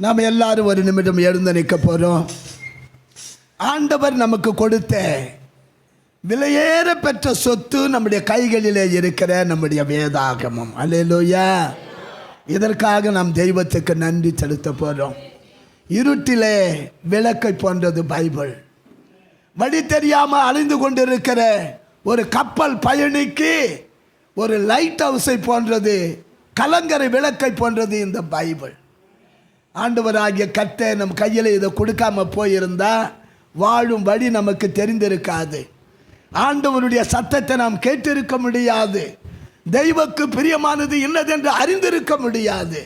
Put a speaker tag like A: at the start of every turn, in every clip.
A: நாம் எல்லாரும் ஒரு நிமிடம் எழுந்து நிற்க போகிறோம். ஆண்டவர் நமக்கு கொடுத்த விலையேற பெற்ற சொத்து நம்முடைய கைகளிலே இருக்கிற நம்முடைய வேதாகமம். அல்லேலூயா. இதற்காக நாம் தெய்வத்துக்கு நன்றி செலுத்த போகிறோம். இருட்டிலே விளக்கை போன்றது பைபிள். வழி தெரியாமல் அழிந்து கொண்டிருக்கிற ஒரு கப்பல் பயணிக்கு ஒரு லைட் ஹவுஸை போன்றது, கலங்கரை விளக்கை போன்றது இந்த பைபிள். ஆண்டவராகிய கர்த்தர் நம் கையில் இதை கொடுக்காம போயிருந்தா வாழும் வழி நமக்கு தெரிந்திருக்காது. ஆண்டவருடைய சத்தத்தை நாம் கேட்டிருக்க முடியாது. தெய்வக்கு பிரியமானது இன்னதென்று அறிந்திருக்க முடியாது.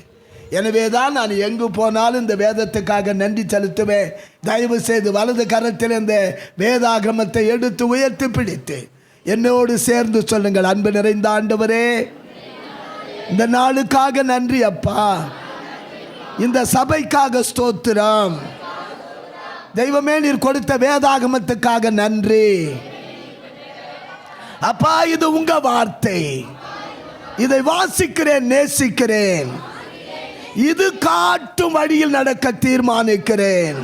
A: எனவே தான் நான் எங்கு போனாலும் இந்த வேதத்துக்காக நன்றி செலுத்துவேன். தயவு செய்து வலது கரத்தில் இந்த வேதாகமத்தை எடுத்து உயர்த்தி பிடித்து என்னோடு சேர்ந்து சொல்லுங்கள். அன்பு நிறைந்த ஆண்டவரே, இந்த நாளுக்காக நன்றி அப்பா. இந்த சபைக்காக ஸ்தோத்திரம். தெய்வமே, நீர் கொடுத்த வேதாகமத்துக்காக நன்றி அப்பா. இது உங்க வார்த்தை. இதை வாசிக்கிறேன், நேசிக்கிறேன். இது காட்டும் வழியில் நடக்க தீர்மானிக்கிறேன்.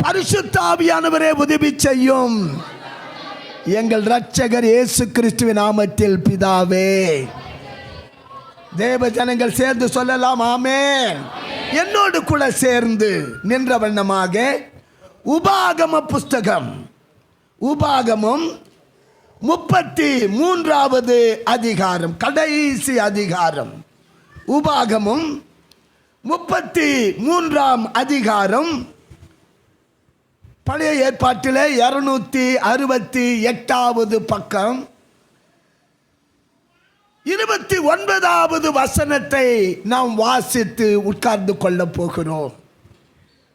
A: பரிசுத்த ஆவியானவரே உதவி செய்யும். எங்கள் இரட்சகர் இயேசு கிறிஸ்துவின் நாமத்தில் பிதாவே. தேவ ஜனங்கள் சேர்ந்து சொல்லலாம் ஆமென். என்னோடு கூட சேர்ந்து நின்ற வண்ணமாக உபாகம புஸ்தகம், உபாகமம் 33வது அதிகாரம், கடைசி அதிகாரம். உபாகமம் 33ஆம் அதிகாரம். பழைய ஏற்பாட்டிலே 268வது பக்கம் 29வது வசனத்தை நாம் வாசித்து உட்கார்ந்து கொள்ள போகிறோம்.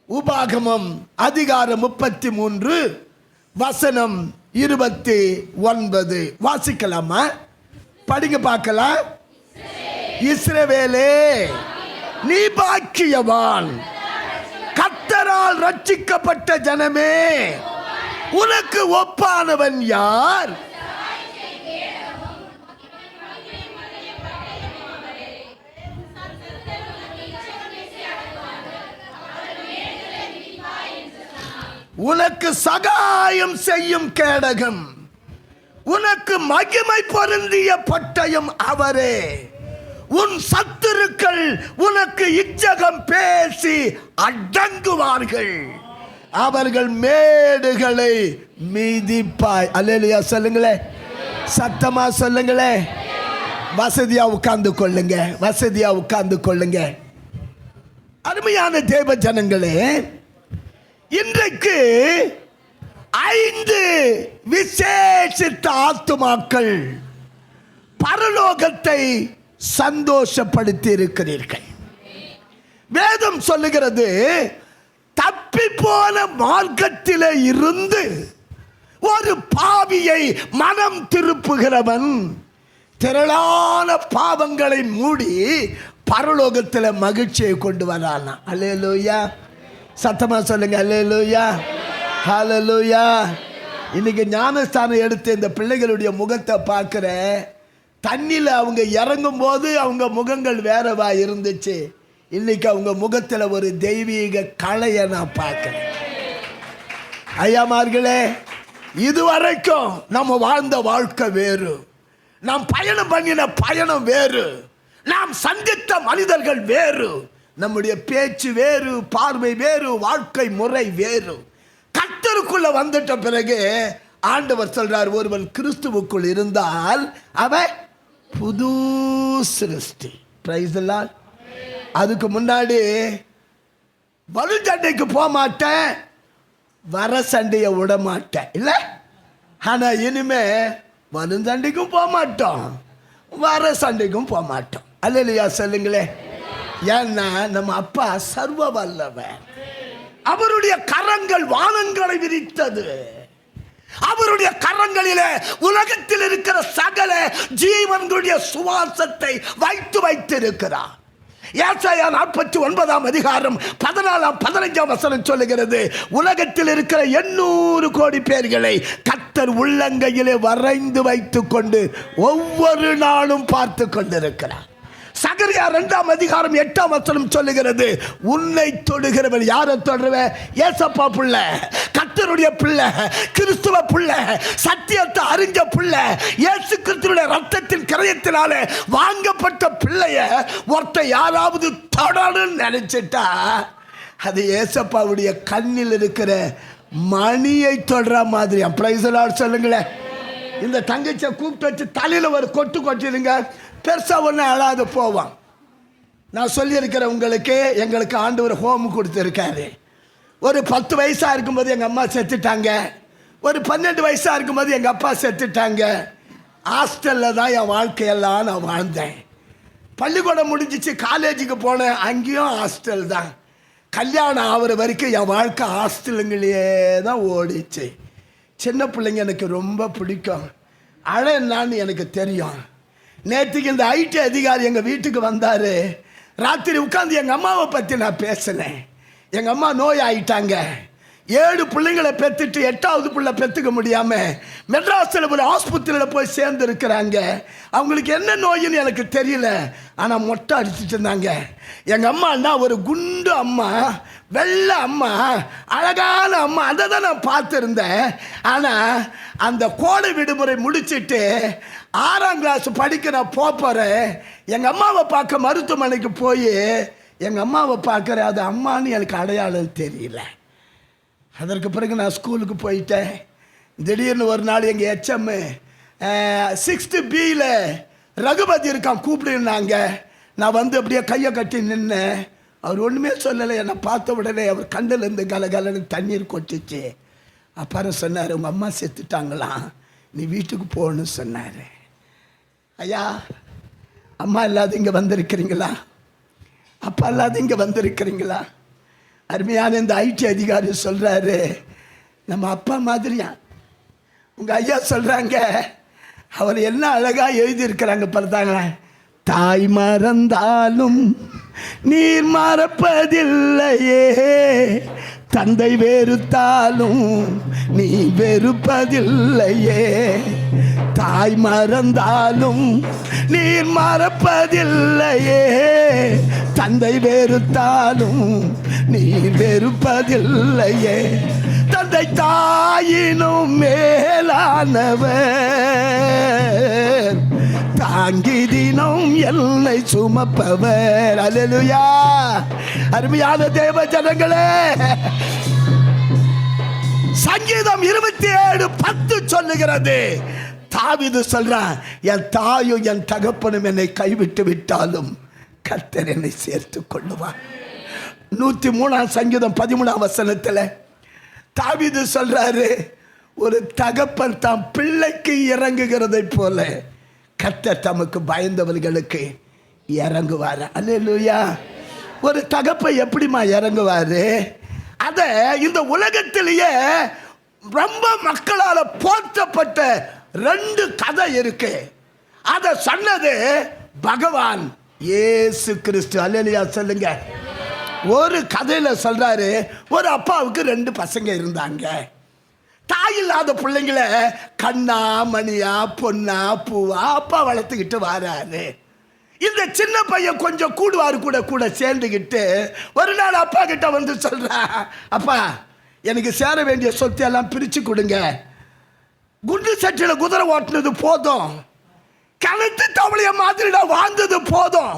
A: உபாகமம் அதிகாரம் 33 வசனம் 29 வாசிக்கலாமா? படிங்க பார்க்கலாம். இஸ்ரவேலே, நீ பாக்கியவான், கர்த்தரால் ரட்சிக்கப்பட்ட ஜனமே, உனக்கு ஒப்பானவன் யார்? உனக்கு சகாயம் செய்யும் கேடகம், உனக்கு மகிமை பொருந்திய பட்டயம் அவரே. உன் சத்துருக்கள் உனக்கு இச்சகம் பேசி அடங்குவார்கள், அவர்கள் மேடுகளை மீதிப்பாய். அல்லேலூயா சொல்லுங்களே, சத்தமா சொல்லுங்களே. வசதியா உட்கார்ந்து கொள்ளுங்க, வசதியா உட்கார்ந்து கொள்ளுங்க. அருமையான தேவ ஜனங்களே, இன்றைக்கு 5 விசேஷித்த ஆத்துமாக்கள் பரலோகத்தை சந்தோஷப்படுத்தி இருக்கிறீர்கள். வேதம் சொல்லுகிறது, தப்பி போன மார்க்கத்திலே இருந்து ஒரு பாவியை மனம் திருப்புகிறவன் திரளான பாவங்களை மூடி பரலோகத்தில் மகிழ்ச்சியை கொண்டு வரானா. அல்லேலூயா. சத்தமா சொல்லுங்க அல்லேலூயா, ஹல்லேலூயா. இன்னைக்கு ஞானஸ்தானம் எடுத்து இந்த பிள்ளைகளுடைய முகத்தை பார்க்கிறேன். தண்ணியில் அவங்க இறங்கும் போது அவங்க முகங்கள் வேறவா இருந்துச்சு. இன்னைக்கு அவங்க முகத்தில் ஒரு தெய்வீக கலையை நான் பார்க்கிறேன். ஐயாமார்களே, இதுவரைக்கும் நம்ம வாழ்ந்த வாழ்க்கை வேறு, நாம் பயணம் பண்ணின பயணம் வேறு, நாம் சந்தித்த மனிதர்கள் வேறு, நம்முடைய பேச்சு வேறு, பார்வை வேறு, வாழ்க்கை முறை வேறு. கர்த்தருக்குள்ள வந்துட்ட பிறகு ஆண்டவர் சொல்றார், ஒருவன் கிறிஸ்துவுக்குள் இருந்தால் அவன் புது சிருஷ்டி. Praise the Lord. அதுக்கு முன்னாடி வலு சண்டைக்கு போக மாட்டேன், வர சண்டையை விட மாட்டேன், இல்லை. ஆனா இனிமே வலு சண்டைக்கும் போக மாட்டோம், வர சண்டைக்கும் போக மாட்டோம். அல்லேலூயா சொல்லுங்களே. ஏன்னா நம்ம அப்பா சர்வ வல்லவர். அவருடைய கரங்கள் வானங்களை விரித்தது. அவருடைய கரங்களிலே உலகத்தில் இருக்கிற சகல ஜீவன்களுடைய சுவாசத்தை வைத்திருக்கிறார். ஏசாயா 49ஆம் அதிகாரம் 14ஆம் 15ஆம் வசனம் சொல்லுகிறது, உலகத்தில் இருக்கிற 800 கோடி பேர்களை கர்த்தர் உள்ளங்கையிலே வரைந்து வைத்துக் கொண்டு ஒவ்வொரு நாளும் பார்த்து கொண்டிருக்கிறார். சகரியா 2:8 சொல்லுகிறது, உன்னை தொடுகிறவன். யாரை தொடுறவன்? ஏசப்பா பிள்ளை, கர்த்தருடைய பிள்ளை, கிறிஸ்துவ பிள்ளை, சத்தியத்தை அறிஞ்ச பிள்ளை, இயேசு கிறிஸ்துவின் ரத்தத்தின் கிரயத்தினால வாங்கப்பட்ட பிள்ளைய ஒருத்த யாராவது தொடணும்னு நினைச்சிட்டா அது ஏசப்பாவுடைய கண்ணில் இருக்கிற மணியை தொடர மாதிரி. பிரைஸ் தி லார்ட் சொல்லுங்களேன். இந்த தங்கச்சியை கூப்பிட்டு வச்சு தலையில் ஒரு கொட்டு கொட்டிடுங்க, பெருசாக ஒன்று அழாது போவான். நான் சொல்லியிருக்கிறேன் உங்களுக்கு, எங்களுக்கு ஆண்டவர் ஹோம் கொடுத்துருக்காரு. ஒரு 10 வயசாக இருக்கும்போது எங்கள் அம்மா செத்துட்டாங்க. ஒரு 12 வயசாக இருக்கும்போது எங்கள் அப்பா செத்துட்டாங்க. ஹாஸ்டலில் தான் என் வாழ்க்கையெல்லாம் நான் வாழ்ந்தேன். பள்ளிக்கூடம் முடிஞ்சிச்சு, காலேஜுக்கு போனேன், அங்கேயும் ஹாஸ்டல் தான். கல்யாணம் ஆகிற வரைக்கும் என் வாழ்க்கை ஹாஸ்டலுங்களையே தான் ஓடிச்சு. சின்ன பிள்ளைங்க எனக்கு ரொம்ப பிடிக்கும். அழ என்னான்னு எனக்கு தெரியும். நேற்றுக்கு இந்த ஐடி அதிகாரி எங்கள் வீட்டுக்கு வந்தார். ராத்திரி உட்காந்து எங்கள் அம்மாவை பற்றி நான் பேசினேன். எங்கள் அம்மா நோய் ஆயிட்டாங்க. 7 பிள்ளைங்களை பெற்றுட்டு 8வது பிள்ளை பெற்றுக்க முடியாமல் மெட்ராஸில் ஒரு ஆஸ்பத்திரியில் போய் சேர்ந்து இருக்கிறாங்க. அவங்களுக்கு என்ன நோயின்னு எனக்கு தெரியல, ஆனால் மொட்டை அடிச்சுட்டு இருந்தாங்க. எங்கள் அம்மானா ஒரு குண்டு அம்மா, வெள்ளை அம்மா, அழகான அம்மா, அதை தான் நான் பார்த்துருந்தேன். ஆனால் அந்த கோடை விடுமுறை முடிச்சுட்டு 6ஆம் கிளாஸ் படிக்க நான் போகிறேன். எங்கள் அம்மாவை பார்க்க மருத்துவமனைக்கு போய் எங்கள் அம்மாவை பார்க்குறேன். அது அம்மான்னு எனக்கு அடையாளம் தெரியல. அதற்கு பிறகு நான் ஸ்கூலுக்கு போயிட்டேன். திடீர்னு ஒரு நாள் எங்கள் HM 6th Bயில் ரகுபதி இருக்கான், கூப்பிடுனாங்க. நான் வந்து அப்படியே கையை கட்டி நின்னேன். அவர் ஒன்றுமே சொல்லலை. என்னை பார்த்த உடனே அவர் கண்ணிலேருந்து கலகலன்னு தண்ணீர் கொட்டிச்சு. அப்புறம் சொன்னார், உங்கள் அம்மா செத்துட்டாங்களாம், நீ வீட்டுக்கு போகணும்னு சொன்னார். ஐயா, அம்மா இல்லாத இங்கே வந்திருக்கிறீங்களா? அப்பா இல்லாத இங்கே வந்திருக்கிறீங்களா? அருமையான இந்த ஐடி அதிகாரி சொல்கிறாரு, நம்ம அப்பா மாதிரியா. உங்கள் ஐயா சொல்கிறாங்க, அவர் என்ன அழகாக எழுதியிருக்கிறாங்க பார்த்தாங்க. தாய் மறந்தாலும் நீர் மறப்பதில்லையே, தந்தை வெறுத்தாலும் நீ வெறுப்பதில்லையே. தாய் மறந்தாலும் நீர் மறப்பதில்லையே, தந்தை வெறுத்தாலும் நீ வெறுப்பதில்லையே. தந்தை தாயினும் மேலானவர், தாங்கி தினம் என்னை சுமப்பவர். அல்லேலூயா. அருமையான தேவ ஜனங்களே, சங்கீதம் 27:10 சொல்லுகிறது. தாவீது சொல்றான், என் தாயும் என் தகப்பனும் என்னை கைவிட்டு விட்டாலும் கர்த்தர் என்னை சேர்த்து கொள்ளுவார். 103ஆம் சங்கீதம் 13ஆம் வசனத்தில் தாவீது சொல்றாரு, ஒரு தகப்பன் தாம் பிள்ளைக்கு இறங்குகிறதை போல கர்த்தர் தமக்கு பயந்தவர்களுக்கு இறங்குவார். அல்லேலூயா. ஒரு தகப்பன் எப்படிமா இறங்குவாரு? அதை இந்த உலகத்திலேயே ரொம்ப மக்களால் போற்றப்பட்ட 2 கதை இருக்கு. அதை சொன்னது பகவான் இயேசு கிறிஸ்து. அல்லேலூயா சொல்லுங்க. ஒரு கதையில் சொல்றாரு, ஒரு அப்பாவுக்கு 2 பசங்க இருந்தாங்க. தாய் இல்லாத பிள்ளைங்களை கண்ணா மணியா பொண்ணா பூவா அப்பா வளர்த்துக்கிட்டு வராரு. இந்த சின்ன பையன் கொஞ்சம் கூடுவாரு கூட சேர்ந்துக்கிட்டு ஒரு நாள் அப்பா கிட்ட வந்து சொல்றா, அப்பா எனக்கு சேர வேண்டிய சொத்தை எல்லாம் பிரித்து கொடுங்க. குண்டு சட்டியில் குதிரை ஓட்டுனது போதும், கிணத்து தவளைய மாதிரி நான் வாழ்ந்தது போதும்,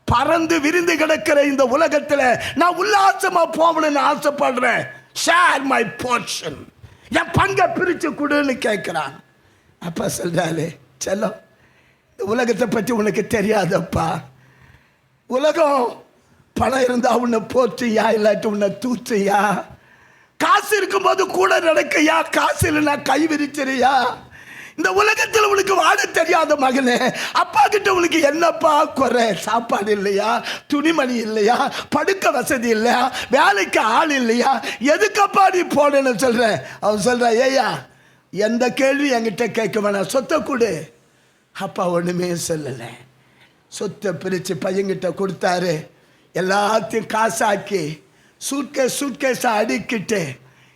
A: பறந்து விரிந்து கிடக்கிற இந்த உலகத்தில் நான் உல்லாசமா போகணும்னு ஆசைப்படுறேன். ஷேர் மை போர்ஷன், என் பங்கை பிரித்து கொடுன்னு கேட்குறான். அப்பா சொல்றாரு, செல்லம் இந்த உலகத்தை பற்றி உனக்கு தெரியாதப்பா. உலகம் பணம் இருந்தால் உன்னை போற்றியா, இல்லாட்டி உன்னை தூற்றியா? காசு இருக்கும்போது கூட நடக்கையா, காசு இல்லைன்னா கை விரிச்சிறியா? இந்த உலகத்தில் உனக்கு வாழ தெரியாத மகனே, அப்பா கிட்ட உனக்கு என்னப்பா குறை? சாப்பாடு இல்லையா, துணிமணி இல்லையா, படுக்க வசதி இல்லையா, வேலைக்கு ஆள் இல்லையா, எதுக்கப்பா நீ போனேன்னு சொல்ற? அவன் சொல்ற, ஏயா எந்த கேள்வி என்கிட்ட கேட்க வேணாம், சொத்தை கொடு. அப்பா ஒன்றுமே சொல்லலை. சொத்தை பிரித்து பையன்கிட்ட கொடுத்தாரு. எல்லாத்தையும் காசாக்கி சூட்கேஸாக அடிக்கிட்டு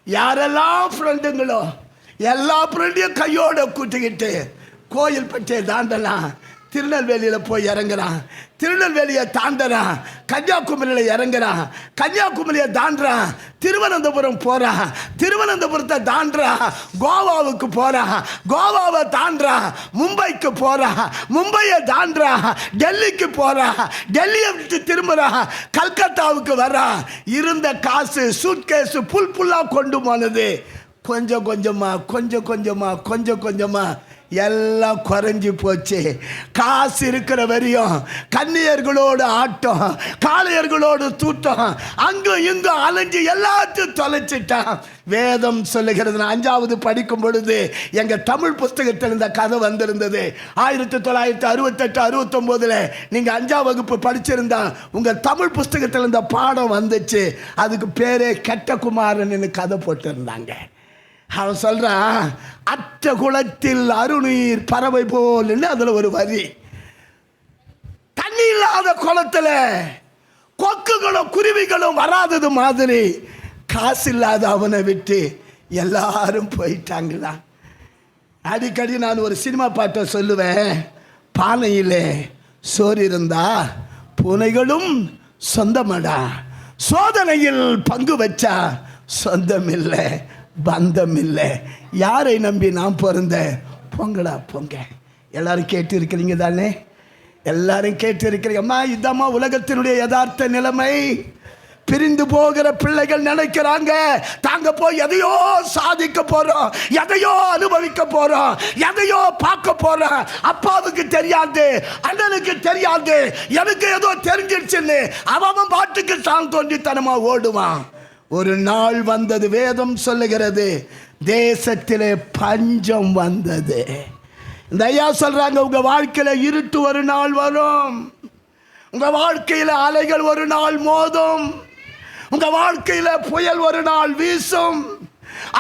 A: யாரெல்லாம் ஃப்ரெண்டுங்களோ எல்லா ஃப்ரெண்டையும் கையோட கூட்டிக்கிட்டு கோயில் பற்றிய தாண்டலாம் திருநெல்வேலியில் போய் இறங்குறான், திருநெல்வேலியை தாண்டறான், கன்னியாகுமரியில் இறங்குறான், கன்னியாகுமரியை தாண்டுறான், திருவனந்தபுரம் போகிறான், திருவனந்தபுரத்தை தாண்டுறான், கோவாவுக்கு போகிறான், கோவாவை தாண்டுறான், மும்பைக்கு போகிறான், மும்பையை தாண்டுறான், டெல்லிக்கு போகிறான், டெல்லியை விட்டு திரும்புகிறான், கல்கத்தாவுக்கு வர்றான். இருந்த காசு சூட்கேஸு புல்லாக கொண்டு போனது கொஞ்சம் கொஞ்சமாக எல்லாம் குறைஞ்சி போச்சு. காசு இருக்கிற வரையும் கன்னியர்களோடு ஆட்டம், காளையர்களோடு தூட்டம், அங்கும் இங்கும் அலைஞ்சு எல்லாத்தையும் தொலைச்சிட்டான். வேதம் சொல்லுகிறது. நான் 5வது படிக்கும் பொழுது எங்கள் தமிழ் புஸ்தகத்தில் இந்த கதை வந்திருந்தது. 1968 69 நீங்கள் 5ஆம் வகுப்பு படிச்சிருந்தா உங்கள் தமிழ் புஸ்தகத்தில் இந்த பாடம் வந்துச்சு. அதுக்கு பேரே கெட்ட குமாரன் கதை போட்டிருந்தாங்க. அவன் சொல்றான், அற்ற குளத்தில் அருநீர் பறவை போல் அதுல ஒரு வரி. தண்ணி இல்லாத குளத்துல கொக்குகளும் குருவிகளும் வராதது மாதிரி காசு இல்லாத அவனை விட்டு எல்லாரும் போயிட்டாங்களா. அடிக்கடி நான் ஒரு சினிமா பாட்டை சொல்லுவேன். பானையிலே சோறு இருந்தா பூனைகளும் சொந்தமடா, சோதனையில் பங்கு வச்சா சொந்தம் இல்லை பந்தம் இல்லை. யாரை நம்பி நான் பிறந்தேன்? பொங்கலா பொங்க. எல்லாரும் கேட்டு இருக்கிறீங்க தானே? எல்லாரும் கேட்டு இருக்கிறீங்க. அம்மா, இதம்மா உலகத்தினுடைய யதார்த்த நிலைமை. பிரிந்து போகிற பிள்ளைகள் நினைக்கிறாங்க தாங்க போய் எதையோ சாதிக்க போறோம், எதையோ அனுபவிக்க போறோம், எதையோ பார்க்க போறோம். அப்பாவுக்கு தெரியாது, அண்ணனுக்கு தெரியாது, எனக்கு ஏதோ தெரிஞ்சிருச்சுன்னு அவன் பாட்டுக்கு தான் தோண்டித்தனமா ஓடுவான். ஒரு நாள் வந்தது, வேதம் சொல்லுகிறது, தேசத்திலே பஞ்சம் வந்தது. இந்த ஐயா சொல்றாங்க, உங்க வாழ்க்கையில இருட்டு ஒரு நாள் வரும், உங்க வாழ்க்கையில அலைகள் ஒரு நாள் மோதும், உங்க வாழ்க்கையில புயல் ஒரு நாள் வீசும்.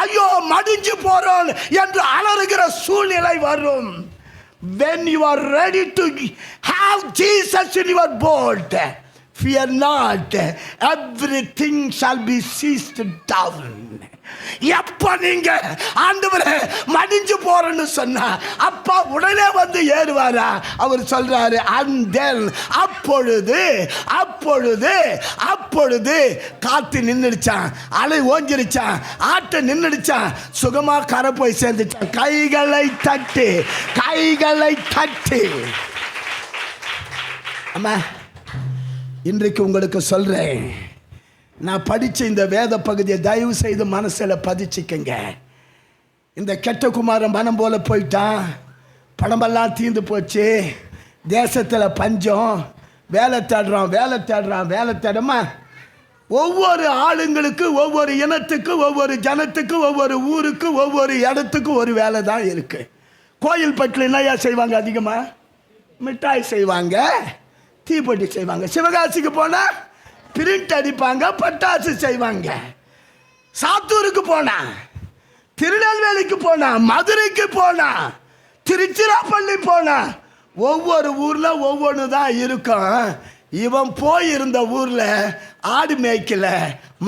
A: ஐயோ மடிஞ்சு போறோம் என்று அலறுகிற சூழ்நிலை வரும். When you are ready to have Jesus in your boat, fear not, everything shall be seized down. எப்ப நீங்க ஆண்டவரே மடிஞ்சு போறேன்னு சொன்னா அப்பா உடனே வந்து ஏறுவாரா? அவர் சொல்றாரு, and then அப்பொழுது அப்பொழுது அப்பொழுது காத்து நின்னுடுச்சான், அலை ஓஞ்சிருச்சான், ஆட்ட நின்னுடுச்சான், சுகமா கரை போய் சேர்ந்துச்சான். கைகளை தட்டி, கைகளை தட்டி. அம்மா, இன்றைக்கு உங்களுக்கு சொல்றேன், நான் படித்த இந்த வேத பகுதியை தயவு செய்து மனசில் பதிச்சுக்கங்க. இந்த கெட்ட குமாரன் மனம் போல போயிட்டான், பணமெல்லாம் தீர்ந்து போச்சு, தேசத்தில் பஞ்சம், வேலை தேடுறான் வேலை தேடுறான் வேலை தேடமா. ஒவ்வொரு ஆளுங்களுக்கு, ஒவ்வொரு இனத்துக்கு, ஒவ்வொரு ஜனத்துக்கு, ஒவ்வொரு ஊருக்கு, ஒவ்வொரு இடத்துக்கு ஒரு வேலை தான் இருக்கு. கோயில் பட்டில் என்னையா செய்வாங்க? அதிகமாக மிட்டாய் செய்வாங்க, தீப்பெட்டி செய்வாங்க. சிவகாசிக்கு போனால் பிரிண்ட் அடிப்பாங்க, பட்டாசு செய்வாங்க. சாத்தூருக்கு போனா, திருநெல்வேலிக்கு போனா, மதுரைக்கு போனா, திருச்சிராப்பள்ளி போனா, ஒவ்வொரு ஊர்ல ஒவ்வொன்று தான் இருக்கும். இவன் போயிருந்த ஊர்ல ஆடு மேய்க்கல,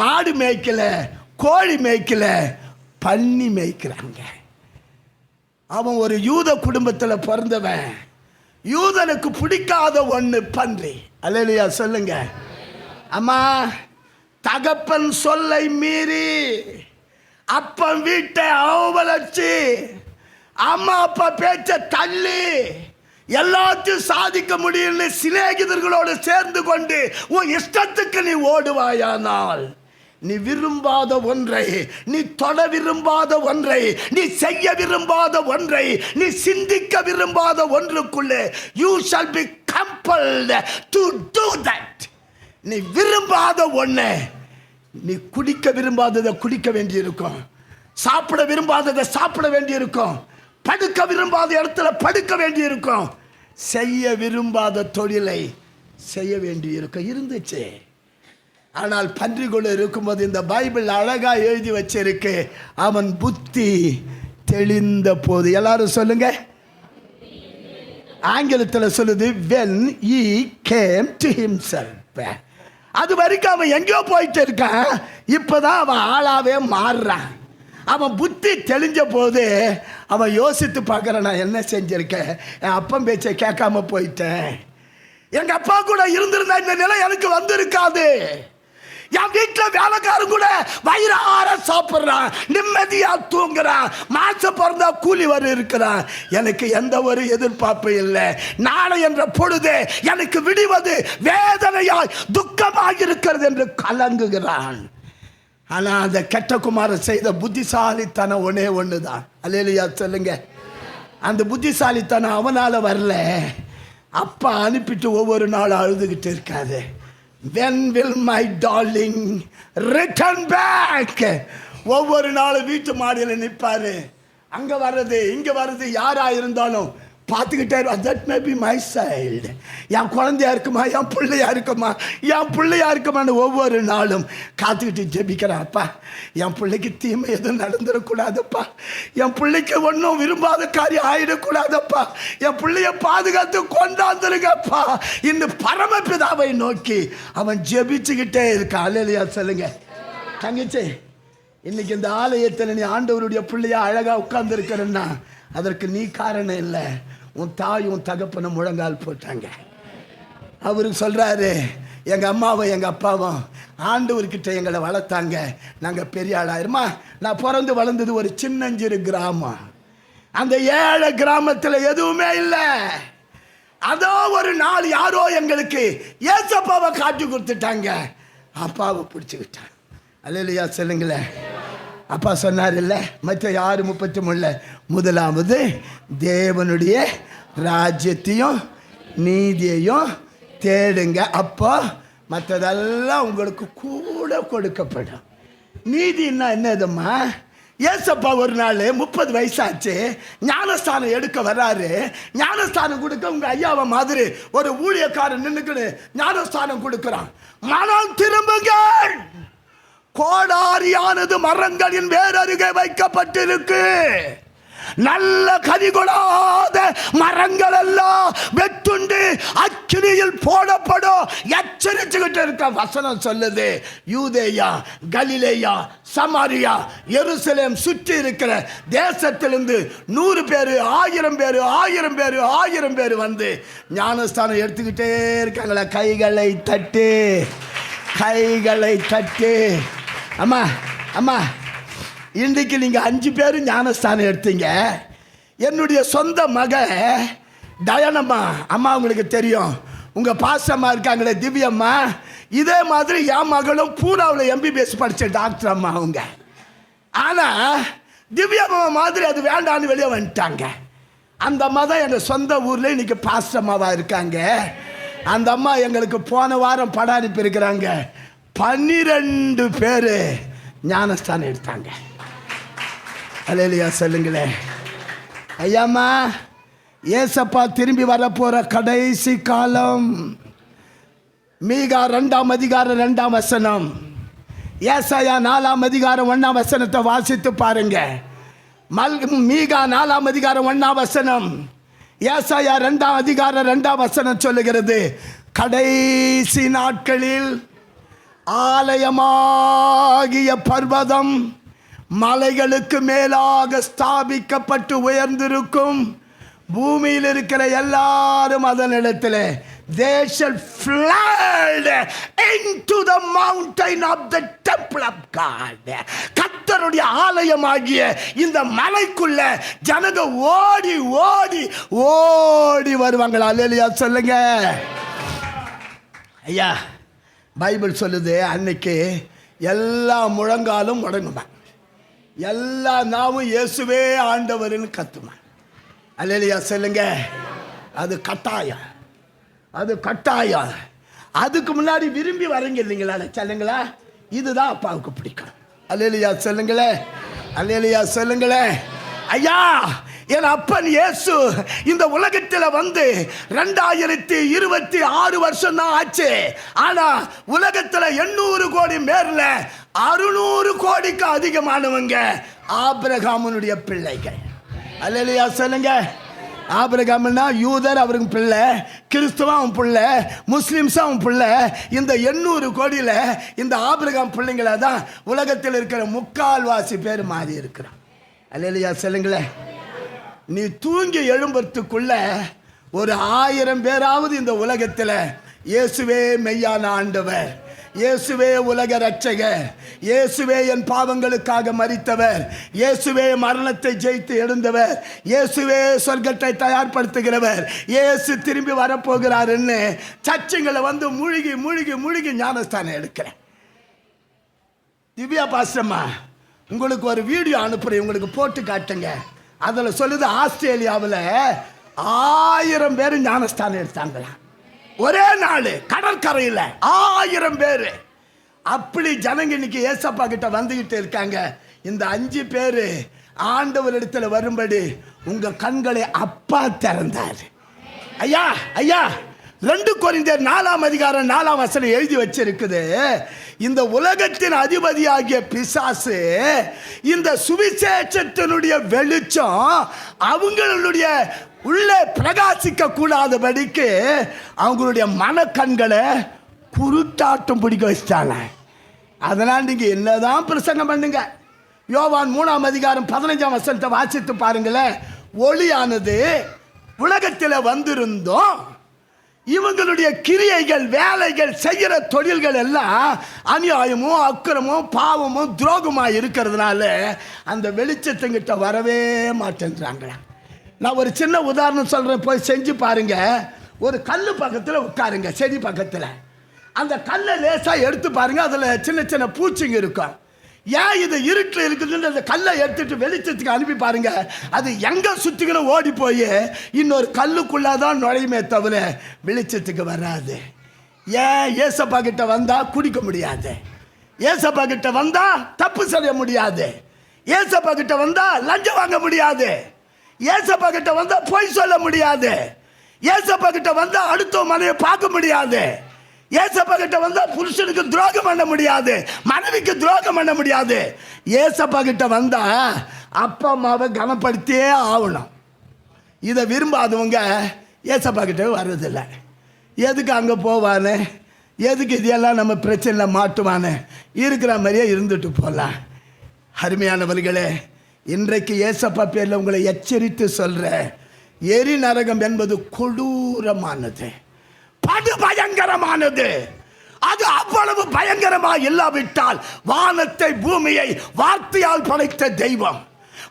A: மாடு மேய்க்கல, கோழி மேய்க்கல, பன்னி மேய்க்கிறாங்க. அவன் ஒரு யூத குடும்பத்தில் பிறந்தவன். யூதனுக்கு பிடிக்காத ஒன்று பன்றி. அல்லேலூயா சொல்லுங்க. அம்மா, தகப்பன் சொல்லை மீறி அப்பன் வீட்டை அவமதிச்சு, அம்மா அப்பா பேச்ச தள்ளி எல்லாத்தையும் சாதிக்க முடியும்னு சிநேகிதர்களோடு சேர்ந்து கொண்டு உன் இஷ்டத்துக்கு நீ ஓடுவாயானால், நீ விரும்பாத ஒன்றை, நீ தொட விரும்பாத ஒன்றை, நீ செய்ய விரும்பாத ஒன்றை, நீ சிந்திக்க விரும்பாத ஒன்றுக்குள்ளே you shall be compelled to do that. நீ விரும்பாத ஒன்றை, நீ குடிக்க விரும்பாததை குடிக்க வேண்டியிருக்கும், சாப்பிட விரும்பாததை சாப்பிட வேண்டியிருக்கும், படுக்க விரும்பாத இடத்துல படுக்க வேண்டியிருக்கும், செய்ய விரும்பாத தொழிலை செய்ய வேண்டியிருக்கும். இருந்துச்சு. ஆனால் பன்றிக்குள்ள இருக்கும்போது இந்த பைபிள் அழகா எழுதி வச்சிருக்கு, அவன் புத்தி தெளிந்த போது. எல்லாரும் சொல்லுங்க. ஆங்கிலத்தில் சொல்லுது when he came to himself. அது வரைக்கும் அவன் எங்கேயோ போயிட்டு இருக்கான், இப்பதான் அவன் ஆளாவே மாறுறான். அவன் புத்தி தெளிஞ்ச போது அவன் யோசித்து பார்க்குறான், நான் என்ன செஞ்சிருக்கேன், என் அப்பன் பேச்சை கேட்காம போயிட்டேன். எங்க அப்பா கூட இருந்திருந்தா இந்த நிலை எனக்கு வந்திருக்காது. என் வீட்டில் வேலைக்காரன் கூட வயிறார சாப்பிட்றான், நிம்மதியா தூங்குறான், மாசம் பிறந்தா கூலி வர இருக்கிறான். எனக்கு எந்த ஒரு எதிர்பார்ப்பு இல்லை. நாளை என்ற பொழுது எனக்கு விடுவது வேதனையாய் துக்கமாக இருக்கிறது என்று கலங்குகிறான். ஆனா அந்த கெட்ட குமாரன் செய்த புத்திசாலித்தனம் ஒண்ணு தான். அல்லேலூயா சொல்லுங்க. அந்த புத்திசாலித்தனம் அவனால வரல, அப்பா அனுப்பிட்டு ஒவ்வொரு நாளும் அழுதுகிட்டு இருக்காது. When will my darling return back? ஒவ்வொரு நாளும் வீட்டு மாடியில் நிற்பாரு. அங்க வர்றது இங்க வர்றது யாரா இருந்தாலும் பார்த்துக்கிட்டே, that may be my child, என் குழந்தையா இருக்குமா, என் பிள்ளையா இருக்குமா, என் பிள்ளையா இருக்குமான்னு ஒவ்வொரு நாளும் காத்துக்கிட்டு ஜெபிக்கிறேன். அப்பா என் பிள்ளைக்கு தீமை எதுவும் நடந்துடக்கூடாதப்பா, என் பிள்ளைக்கு ஒன்றும் விரும்பாத காரியம் ஆயிடக்கூடாதப்பா, என் பிள்ளைய பாதுகாத்து கொண்டாந்துருங்கப்பா. இந்த பரமபிதாவை நோக்கி அவன் ஜெபிச்சுக்கிட்டே இருக்கான். அல்லேலூயா சொல்லுங்க. தங்கச்சி, இன்னைக்கு இந்த ஆலயத்தில் நீ ஆண்டவருடைய பிள்ளையா அழகா உட்கார்ந்து இருக்கிறன்னா அதற்கு நீ காரணம் இல்லை, உன் தாயும் உன் தகப்பனும் முழங்கால் போட்டாங்க. அவருக்கு சொல்றாரு, எங்க அம்மாவும் எங்க அப்பாவும் ஆண்டவர்கிட்ட எங்களை வளர்த்தாங்க, நாங்க பெரிய ஆளாயிருமா. நான் பிறந்து வளர்ந்தது ஒரு சின்னஞ்சிறு கிராமம். அந்த ஏழை கிராமத்தில் எதுவுமே இல்லை. அதோ ஒரு நாள் யாரோ எங்களுக்கு ஏசப்பாவை காட்டி கொடுத்துட்டாங்க, அப்பாவை பிடிச்சுக்கிட்டான். அல்லேலூயா சொல்லுங்களேன். அப்பா சொன்னார் இல்ல, மத்திய 6:33, முதலாவது தேவனுடைய ராஜ்யத்தையும் நீதியையும் தேடுங்க, அப்போ மற்றதெல்லாம் உங்களுக்கு கூட கொடுக்கப்படும். நீதினா என்னதும்மா? ஏசப்பா ஒரு நாள் 30 வயசாச்சு, ஞானஸ்தானம் எடுக்க வர்றாரு. ஞானஸ்தானம் கொடுக்க உங்க ஐயாவை மாதிரி ஒரு ஊழியக்காரன் நின்னுக்குன்னு ஞானஸ்தானம் கொடுக்கிறான். மனம் திரும்புங்கள், கோடாரியானது மரங்களின் வேறருகே வைக்கப்பட்டிருக்கு, நல்ல கனி கொடாத மரங்கள் எல்லாம் வெட்டுண்டு அக்கினியில் போடப்படும். எச்சரிச்சுக்கிட்டு இருக்க வசனம் சொல்லுது. யூதேயா, கலிலேயா, சமாரியா, எருசலேம் சுற்றி இருக்கிற தேசத்திலிருந்து 100 பேர், 1000 பேர், 1000 பேர், 1000 பேர் வந்து ஞானஸ்தானம் எடுத்துக்கிட்டே இருக்காங்களா. கைகளை தட்டு, கைகளை தட்டு. அம்மா அம்மா, இன்றைக்கு நீங்கள் 5 பேர் ஞானஸ்தானம் எடுத்தீங்க. என்னுடைய சொந்த மக டயனம்மா, அம்மா உங்களுக்கு தெரியும், உங்கள் பாசம்மா இருக்காங்களே திவ்யம்மா, இதே மாதிரி என் மகளும் பூனாவில் MBBS படித்த டாக்டர் அம்மா அவங்க. ஆனால் திவ்யம்மா மாதிரி அது வேண்டான்னு வெளியே வந்துட்டாங்க. அந்த அம்மா தான் எங்கள் சொந்த ஊரில் இன்னைக்கு பாசம்மாவாக இருக்காங்க. அந்த அம்மா எங்களுக்கு போன வாரம் படம் அனுப்பியிருக்கிறாங்க. 12 பேர் ஞானஸ்தானம் எடுத்தாங்க. அல்லேலூயா சொல்லுங்களே. ஐயாம்மா, ஏசப்பா திரும்பி வரப்போற கடைசி காலம். மீகா 2ஆம் அதிகாரம் 2ஆம் வசனம், ஏசாயா 4ஆம் அதிகாரம் 1ஆம் வசனத்தை வாசித்து பாருங்க. மீகா 4ஆம் அதிகாரம் 1ஆம் வசனம், ஏசாயா 2ஆம் அதிகாரம் 2ஆம் வசனம் சொல்லுகிறது, கடைசி நாட்களில் ஆலயமாகிய பர்வதம் மலைகளுக்கு மேலாக ஸ்தாபிக்கப்பட்டு உயர்ந்திருக்கும். பூமியில் இருக்கிற எல்லாரும் அதனிடத்தில் they shall flood into the mountain of the temple of God. கர்த்தருடைய ஆலயமாகிய இந்த மலைக்குள்ள ஜனங்க ஓடி ஓடி ஓடி வருவாங்களா. அல்லேலூயா சொல்லுங்க. ஐயா, பைபிள் சொல்லுது, அன்னைக்கு எல்லா முழங்காலும் முடங்குமா, எல்லா நாவும் இயேசுவே ஆண்டவர்னு கத்துமா. அல்லேலூயா சொல்லுங்க. அது கட்டாயம், அது கட்டாயம். அதுக்கு முன்னாடி விரும்பி வரீங்க இல்லைங்களா, சொல்லுங்களா, இதுதான் அப்பாவுக்கு பிடிக்கும். அல்லேலூயா சொல்லுங்களே, அல்லேலூயா சொல்லுங்களே. ஐயா, என் அப்பன் இயேசு இந்த உலகத்தில் வந்து 2026 வருஷம் தான் ஆச்சு. ஆனா உலகத்தில் 800 கோடி பேர்ல 600 கோடிக்கு அதிகமானவங்க ஆபிரகாமுடைய பிள்ளைகள். அல்லேலூயா சொல்லுங்க. ஆபிரகாம்னா யூதர் அவருக்கு பிள்ளை, கிறிஸ்துவ அவன் பிள்ளை, முஸ்லிம்ஸும் அவன் பிள்ளை. இந்த 800 கோடியில் இந்த ஆபிரகாம் பிள்ளைங்கள தான் உலகத்தில் இருக்கிற 3/4 பேர் மாறி இருக்கிறான். அல்லேலூயா சொல்லுங்களேன். நீ தூங்கி எழும்புறதுக்குள்ள ஒரு 1000 பேராவது இந்த உலகத்தில் இயேசுவே மெய்யான ஆண்டவர், இயேசுவே உலக ரட்சகர், இயேசுவே என் பாவங்களுக்காக மரித்தவர், இயேசுவே மரணத்தை ஜெயித்து எழுந்தவர், இயேசுவே சொர்க்கத்தை தயார்படுத்துகிறவர், இயேசு திரும்பி வரப்போகிறாருன்னு சர்ச்சுங்களை வந்து மூழ்கி மூழ்கி மூழ்கி ஞானஸ்தானம் எடுக்கிறேன். திவ்யா பாஸ்டம்மா, உங்களுக்கு ஒரு வீடியோ அனுப்புகிறேன், உங்களுக்கு போட்டு காட்டுங்க. அதில் சொல்லுது ஆஸ்திரேலியாவில் 1000 பேர் ஞானஸ்தானம் எடுத்தாங்களா ஒரே நாள் கடற்கரையில். 1000 பேர். அப்படி ஜனங்க இன்னைக்கு ஏசப்பா கிட்ட வந்துகிட்டு இருக்காங்க. இந்த 5 பேர் ஆண்டவரிடத்தில் வரும்படி உங்க கண்களை அப்பா திறந்தார். ஐயா ஐயா 2 கொரிந்தியர் 4:4 எழுதி வச்சிருக்குது. இந்த உலகத்தின் அதிபதியாகிய பிசாசு இந்த சுவிசேஷத்தினுடைய வெளிச்சம் அவங்களுடைய உள்ளே பிரகாசிக்க கூடாதபடிக்கு அவங்களுடைய மனக்கண்களை குருட்டாட்டம் பிடிக்க வச்சிட்டாங்க. அதனால் நீங்க என்னதான் பிரசங்கம் பண்ணுங்க. யோவான் 3:15 வாசித்து பாருங்களேன். ஒளியானது உலகத்தில் வந்திருந்தோம், இவங்களுடைய கிரியைகள் வேலைகள் செய்கிற தொழில்கள் எல்லாம் அநியாயமும் அக்கிரமும் பாவமும் துரோகமாக இருக்கிறதுனால அந்த வெளிச்சத்துங்கிட்ட வரவே மாட்டேன்றாங்களா. நான் ஒரு சின்ன உதாரணம் சொல்கிறேன், போய் செஞ்சு பாருங்க. ஒரு கல் பக்கத்தில் உட்காருங்க, செடி பக்கத்தில். அந்த கல்லை லேசாக எடுத்து பாருங்க, அதில் சின்ன சின்ன பூச்சிங்க இருக்கும். ஏன் இது இருட்டில் இருக்குதுன்னு அந்த கல்லை எடுத்துட்டு வெளிச்சத்துக்கு அனுப்பி பாருங்க, அது எங்கே சுற்றிக்கணும் ஓடி போய் இன்னொரு கல்லுக்குள்ளாதான் நுழையுமே தவிர வெளிச்சத்துக்கு வராது. ஏன் ஏசப்பா கிட்ட வந்தால் குடிக்க முடியாது, ஏசப்பா கிட்ட வந்தால் தப்பு செய்ய முடியாது, ஏசப்பா கிட்ட வந்தால் லஞ்சம் வாங்க முடியாது, ஏசப்பா கிட்ட வந்தா பொய் சொல்ல முடியாது, ஏசப்பா கிட்ட வந்தா அடுத்த மனைவியை பார்க்க முடியாது, ஏசப்பா கிட்ட வந்தா புருஷனுக்கு துரோகம் பண்ண முடியாது, மனைவிக்கு துரோகம் பண்ண முடியாது. ஏசப்பா கிட்ட வந்தா அப்பா அம்மாவை கனப்படுத்தியே ஆகணும். இதை விரும்பாதவங்க ஏசப்பா கிட்ட வர்றதில்லை. எதுக்கு அங்கே போவானே, எதுக்கு இதெல்லாம் நம்ம பிரச்சனையில் மாட்டுவானே, இருக்கிற மாதிரியே இருந்துட்டு போகலாம். அருமையானவர்களே, இன்றைக்கு ஏசப்பா பேரில் உங்களை எச்சரித்து சொல்ற, எரி நரகம் என்பது கொடூரமானது, படு பயங்கரமானது. அது அவ்வளவு பயங்கரமா இல்லாவிட்டால் வானத்தை பூமியை வார்த்தையால் படைத்த தெய்வம்,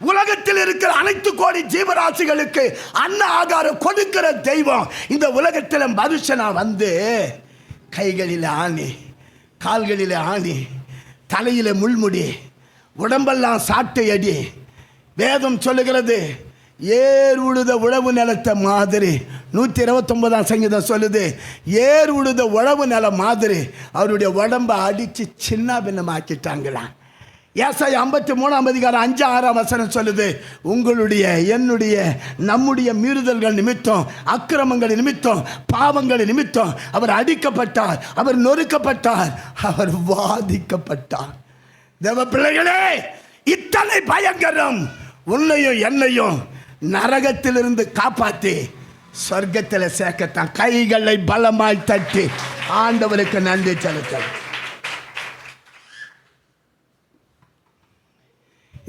A: உலகத்தில் இருக்கிற அனைத்து கோடி ஜீவராசிகளுக்கு அன்ன ஆகாரம் கொடுக்கிற தெய்வம் இந்த உலகத்தில் மனுஷனா வந்து கைகளில் ஆணி, கால்களில் ஆணி, தலையில முள்முடி, உடம்பெல்லாம் சாட்டை அடி. வேதம் சொல்லுகிறது, ஏர் உழுத உழவு நிலத்தை மாதிரி, 129 சொல்லுது, ஏர் உழுத உழவு நிலம் மாதிரி அவருடைய உடம்பை அடித்து சின்ன பின்னமாக்கிட்டாங்களாம். ஏசாயா 53:5-6 சொல்லுது, உங்களுடைய என்னுடைய நம்முடைய மீறுதல்கள் நிமித்தம் அக்கிரமங்கள் நிமித்தம் பாவங்கள் நிமித்தம் அவர் அடிக்கப்பட்டார், அவர் நொறுக்கப்பட்டார், அவர் வாதிக்கப்பட்டார். தேவ பிள்ளைகளே, இத்தனை பயங்கரம் உன்னையும் என்னையும் நரகத்திலிருந்து காப்பாற்றி சொர்க்கத்தில் சேர்க்கத்தான். கைகளை பலமாய் தட்டி ஆண்டவருக்கு நன்றி செலுத்த.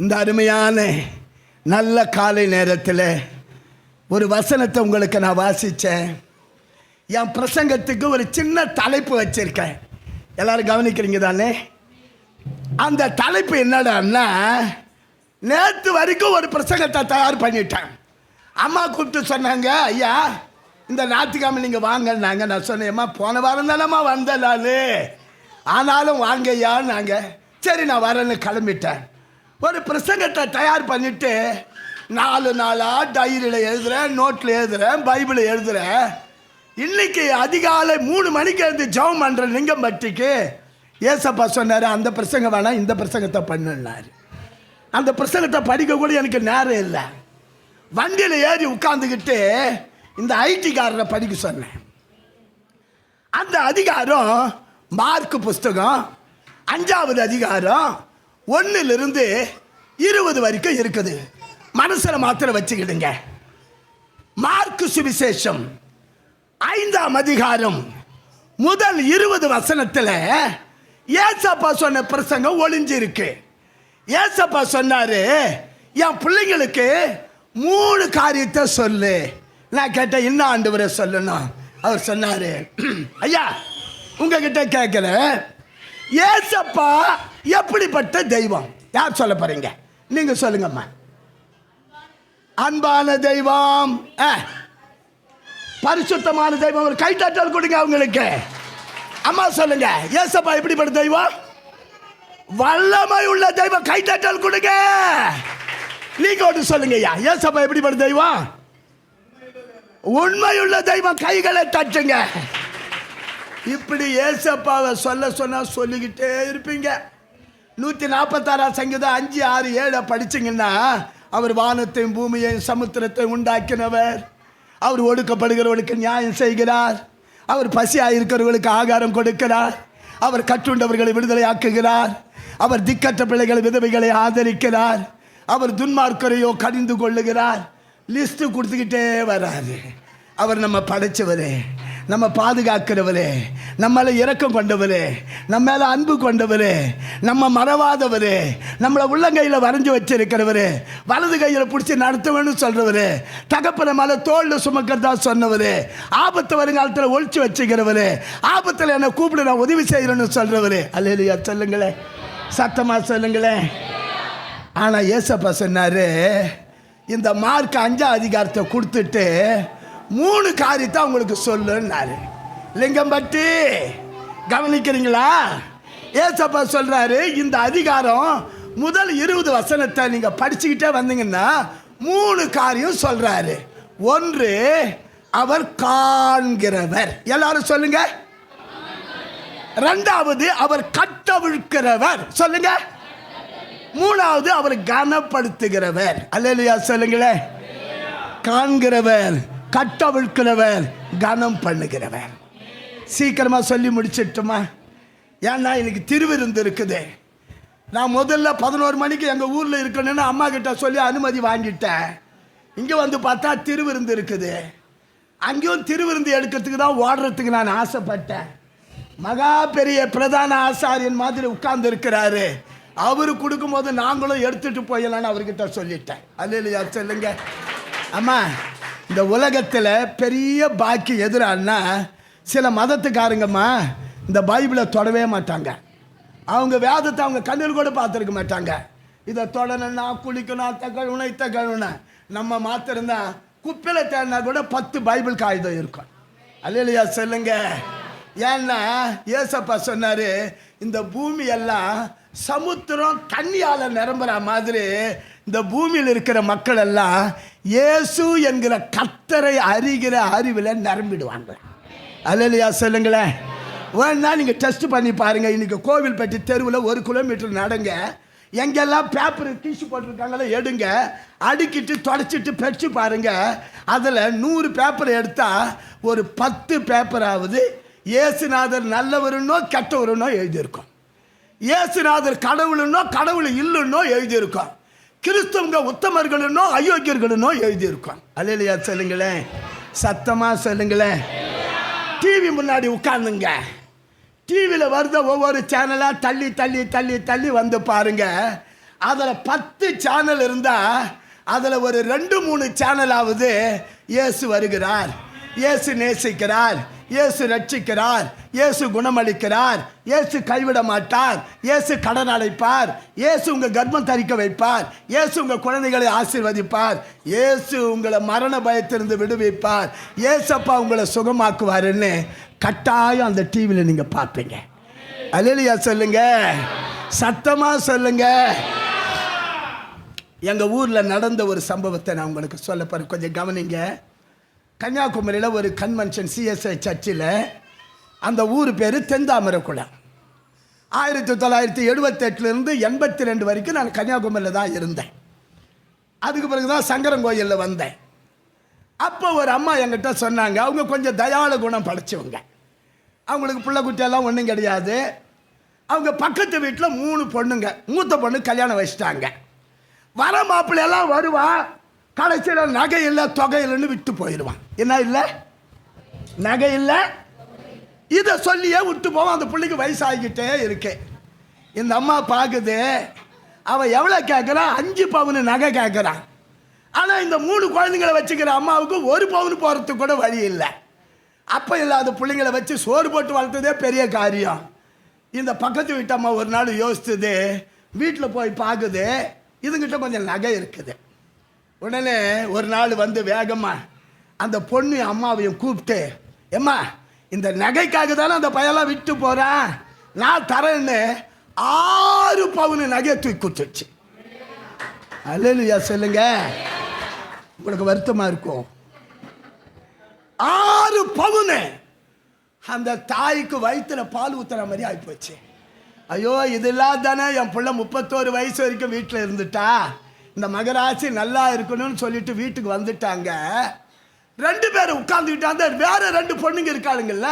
A: இந்த அருமையான நல்ல காலை நேரத்தில் ஒரு வசனத்தை உங்களுக்கு நான் வாசித்தேன். என் பிரசங்கத்துக்கு ஒரு சின்ன தலைப்பு வச்சிருக்கேன், எல்லாரும் கவனிக்கிறீங்க தானே? அந்த தலைப்பு என்னடான்னா, நேற்று வரைக்கும் ஒரு பிரசங்கத்தை தயார் பண்ணிட்டேன். அம்மா கூப்பிட்டு சொன்னாங்க, ஐயா இந்த ஞாயிற்றுக்கிழமை நீங்கள் வாங்கினாங்க. நான் சொன்னேன்ம்மா போன வாரம் தானம்மா வந்தலான்னு, ஆனாலும் வாங்க ஐயான்னாங்க. சரி நான் வரேன்னு கிளம்பிட்டேன். ஒரு பிரசங்கத்தை தயார் பண்ணிவிட்டு 4 நாளாக டைரியில் எழுதுகிறேன், நோட்டில் எழுதுகிறேன், பைபிளில் எழுதுகிறேன். இன்னைக்கு அதிகாலை 3 மணிக்கு எழுந்து ஜெபம் பண்ணுறேன் லிங்கம்பட்டிக்கு. ஏசப்பா சொன்னார், அந்த பிரசங்கம் வேணாம், இந்த பிரசங்கத்தை பண்ணுன்னாரு. அந்த பிரசங்கத்தை படிக்க கூட எனக்கு நேரம் இல்லை. வண்டியில் ஏறி உட்காந்துக்கிட்டு இந்த ஐடிக்காரரை படிக்க சொன்னேன். அந்த அதிகாரம் மார்க் புஸ்தகம் 5வது அதிகாரம் 1-20 வரைக்கும் இருக்குது. மனசில் மாத்திரம் வச்சுக்கிடுங்க. மார்க்கு சுவிசேஷம் 5ஆம் அதிகாரம் முதல் 20 வசனத்துல ஏசப்பா சொன்ன பிரசங்கம் ஒளிஞ்சிருக்கு. ஏசப்பா சொன்னாரு, என் பிள்ளைங்களுக்கு 3 காரியத்தை சொல்லு. நான் கேட்டேன், என்ன ஆண்டவரை சொல்லணும்? அவர் சொன்னாரு, ஐயா உங்ககிட்ட கேட்கல, ஏசப்பா எப்படிப்பட்ட தெய்வம்? யார் சொல்ல போறீங்க? நீங்க சொல்லுங்கம்மா. அன்பான தெய்வம், பரிசுத்தமான தெய்வம். ஒரு கைத்தட்டல் கொடுங்க அவங்களுக்கு. அம்மா சொல்லுங்க, ஏசப்பா எப்படிப்பட்ட தெய்வம்? வல்லமை உள்ள தெய்வம். கைத்தட்டல் கொடுங்க. நீங்க ஒன்று சொல்லுங்க ஐயா, ஏசப்பா எப்படிப்பட்ட தெய்வம்? உண்மையுள்ள தெய்வம். கைகளை தட்டுங்க. இப்படி ஏசப்பாவை சொல்ல சொன்னா சொல்லிக்கிட்டே இருப்பீங்க. 146 சங்கீதம் 5, 6, 7 படிச்சீங்கன்னா, அவர் வானத்தையும் பூமியையும் சமுத்திரத்தை உண்டாக்கினவர். அவர் ஒடுக்கப்படுகிறவர்களுக்கு நியாயம் செய்கிறார். அவர் பசியாக இருக்கிறவர்களுக்கு ஆகாரம் கொடுக்கிறார். அவர் கட்டுண்டவர்களை விடுதலை ஆக்குகிறார். அவர் திக்கற்ற பிள்ளைகளை விதவைகளை ஆதரிக்கிறார். அவர் துன்மார்க்கரையோ கடிந்து கொள்ளுகிறார். லிஸ்ட் கொடுத்துக்கிட்டே வராது. அவர் நம்ம படைச்சவரே, நம்ம பாதுகாக்கிறவரே, நம்மளை இரக்கம் கொண்டவரே, நம்ம மேல அன்பு கொண்டவரே, நம்ம மறவாதவரே, நம்மளை உள்ளங்கையில் வரைஞ்சி வச்சிருக்கிறவரே, வலது கையில் பிடிச்சி நடத்துவேன்னு சொல்றவரே, தகப்பன மேல தோல்ல சுமக்கிறதா சொன்னவரே, ஆபத்து வருங்காலத்தில் ஒழிச்சு வச்சுக்கிறவரே, ஆபத்தில் என்னை கூப்பிடு நான் உதவி செய்யறேன்னு சொல்றவரே. அல்லேலூயா சொல்லுங்களேன், சத்தமா சொல்லுங்களேன். ஆனா ஏசப்பா சொன்னாரு, இந்த மார்க் 5ஆம் அதிகாரத்தை கொடுத்துட்டு 3 காரியத்தை அவங்களுக்கு சொல்லுன்னாரு. லிங்கம்பட்டி கவனிக்கிறீங்களா? ஏசப்பா சொல்றாரு, இந்த அதிகாரம் முதல் 20 வசனத்தை நீங்க படிச்சுக்கிட்டே வந்தீங்கன்னா 3 காரியம் சொல்றாரு. 1, அவர் காண்கிறவர். எல்லாரும் சொல்லுங்க. 2வது, அவர் கட்டவிழ்க்கிறவர். சொல்லுங்க. 3வது, அவர் கனப்படுத்துகிறவர். அல்லேலூயா சொல்லுங்களேன். காண்கிறவர், கட்டவிழ்க்கிறவர், கனம் பண்ணுகிறவர். சீக்கிரமா சொல்லி முடிச்சிட்டுமா? ஏன்னா இன்னைக்கு திருவிருந்து இருக்குது. நான் முதல்ல 11 மணிக்கு எங்கள் ஊரில் இருக்கணும்னு அம்மா கிட்ட சொல்லி அனுமதி வாங்கிட்டேன். இங்கே வந்து பார்த்தா திருவிருந்து இருக்குது. அங்கேயும் திருவிருந்து எடுக்கிறதுக்கு தான் ஓடுறதுக்கு நான் ஆசைப்பட்டேன். மகா பெரிய பிரதான ஆசாரியன் மாதிரி உட்கார்ந்து இருக்கிறாரு. அவரு கொடுக்கும்போது நாங்களும் எடுத்துட்டு போயலான்னு அவர்கிட்ட சொல்லிட்டேன். அல்லேலூயா சொல்லுங்க. அம்மா, இந்த உலகத்தில் பெரிய பாக்கி எதிரானா சில மதத்துக்காரங்கம்மா இந்த பைபிளை தொடவே மாட்டாங்க. அவங்க வேதத்தை அவங்க கண்ணில் கூட பார்த்துருக்க மாட்டாங்க. இதை தொடணும்னா குளிக்கணும், தகவணும். நம்ம மாத்திருந்தா குப்பையில் தேடினா கூட 10 பைபிள் காகிதம் இருக்கும். அல்லேலூயா சொல்லுங்க. ஏன்னா ஏசப்பா சொன்னாரு, இந்த பூமி எல்லாம் சமுத்திரம் தண்ணியால நிரம்புற மாதிரி இந்த பூமியில் இருக்கிற மக்கள் எல்லாம் இயேசு என்கிற கர்த்தரை அறிகிற அறிவில் நிரம்பிடுவாங்க. அல்லேலூயா சொல்லுங்களேன். வேணா நீங்க டெஸ்ட் பண்ணி பாருங்க. இன்னைக்கு கோவில்பட்டி தெருவில் 1 கிலோமீட்டர் நடங்க. எங்கெல்லாம் பேப்பர் டிஷ்யூ போட்டிருக்காங்களோ எடுங்க, அடுக்கிட்டு தொடச்சிட்டு பெற்று பாருங்க. அதில் 100 பேப்பர் எடுத்தா ஒரு 10 பேப்பராவது இயேசுநாதர் நல்லவருன்னோ கெட்டவருன்னோ எழுதியிருக்கும். இயேசுநாதர் கடவுளுன்னோ கடவுள் இல்லைன்னோ எழுதியிருக்கும். கிறிஸ்தவங்க உத்தமர்களுன்னோ அயோக்கியர்களுன்னோ எழுதியிருக்கும். அல்லேலூயா சொல்லுங்களேன், சத்தமா சொல்லுங்களேன். டிவி முன்னாடி உட்கார்ந்துங்க. டிவியில் வருத ஒவ்வொரு சேனலாக தள்ளி தள்ளி தள்ளி தள்ளி வந்து பாருங்க. அதில் 10 சேனல் இருந்தால் அதில் ஒரு 2-3 சேனலாவது இயேசு வருகிறார், இயேசு நேசிக்கிறார், இயேசு ரட்சிக்கிறார், இயேசு குணமளிக்கிறார், இயேசு கைவிட மாட்டார், இயேசு கடன் அடைப்பார், இயேசு உங்கள் கர்ப்பம் தரிக்க வைப்பார், இயேசு உங்கள் குழந்தைகளை ஆசீர்வதிப்பார், இயேசு உங்களை மரண பயத்திலிருந்து விடுவிப்பார், இயேசப்பா உங்களை சுகமாக்குவாருன்னு கட்டாயம் அந்த டிவியில் நீங்கள் பார்ப்பீங்க. அல்லேலூயா சொல்லுங்க, சத்தமா சொல்லுங்க. எங்கள் ஊரில் நடந்த ஒரு சம்பவத்தை நான் உங்களுக்கு சொல்ல போகிறேன், கொஞ்சம் கவனிங்க. கன்னியாகுமரியில் ஒரு கன்வென்ஷன் சிஎஸ்ஐ சர்ச்சில், அந்த ஊர் பேர் தென்தாமரைக்குளம். 1978 82 வரைக்கும் நான் கன்னியாகுமரியில் தான் இருந்தேன். அதுக்கு பிறகு தான் சங்கரங்கோயிலில் வந்தேன். அப்போ ஒரு அம்மா என்கிட்ட சொன்னாங்க, அவங்க கொஞ்சம் தயாள குணம் படைச்சவங்க. அவங்களுக்கு பிள்ளை குட்டியெல்லாம் ஒன்றும் கிடையாது. அவங்க பக்கத்து வீட்டில் 3 பொண்ணுங்க. மூத்த பொண்ணு கல்யாணம் வச்சிட்டாங்க. வர மாப்பிள்ளையெல்லாம் வருவா, கடைசியில் நகை இல்லை தொகை இல்லைன்னு விட்டு போயிடுவான். என்ன இல்லை? நகை இல்லை. இதை சொல்லியே விட்டு போவான். அந்த பிள்ளைக்கு வயசாகிக்கிட்டே இருக்கு. இந்த அம்மா பார்க்குது, அவன் எவ்வளோ கேட்குறான்? 5 பவுன் நகை கேட்குறான். ஆனால் இந்த 3 குழந்தைங்களை வச்சுக்கிற அம்மாவுக்கு 1 பவுன் போகிறதுக்கு கூட வழி இல்லை. அப்போ இல்லாத பிள்ளைங்களை வச்சு சோறு போட்டு வளர்த்ததே பெரிய காரியம். இந்த பக்கத்து வீட்டு அம்மா ஒரு நாள் யோசிச்சுது, வீட்டில் போய் பார்க்குது, இதுங்கிட்ட கொஞ்சம் நகை இருக்குது. உடனே ஒரு நாள் வந்து வேகமாக அந்த பொண்ணு அம்மாவையும் கூப்பிட்டு, எம்மா இந்த நகைக்காக தானே அந்த பையெல்லாம் விட்டு போகிறான், நான் தரேன்னு 6 பவுன் நகையை தூக்கி கொடுத்துச்சு. அல்லேலூயா சொல்லுங்க. உங்களுக்கு வருத்தமாக இருக்கும். 6 பவுன் அந்த தாய்க்கு வயிற்றுல பால் ஊத்துற மாதிரி ஆகிப்போச்சு. ஐயோ, இதெல்லாம் தானே என் பிள்ளை 31 வயசு வரைக்கும் வீட்டில் இருந்துட்டா, இந்த மகராசி நல்லா இருக்கணும்னு சொல்லிட்டு வீட்டுக்கு வந்துட்டாங்க. 2 பேரும் உட்காந்துக்கிட்டாங்க. வேற 2 பொண்ணுங்க இருக்காளுங்கல்ல,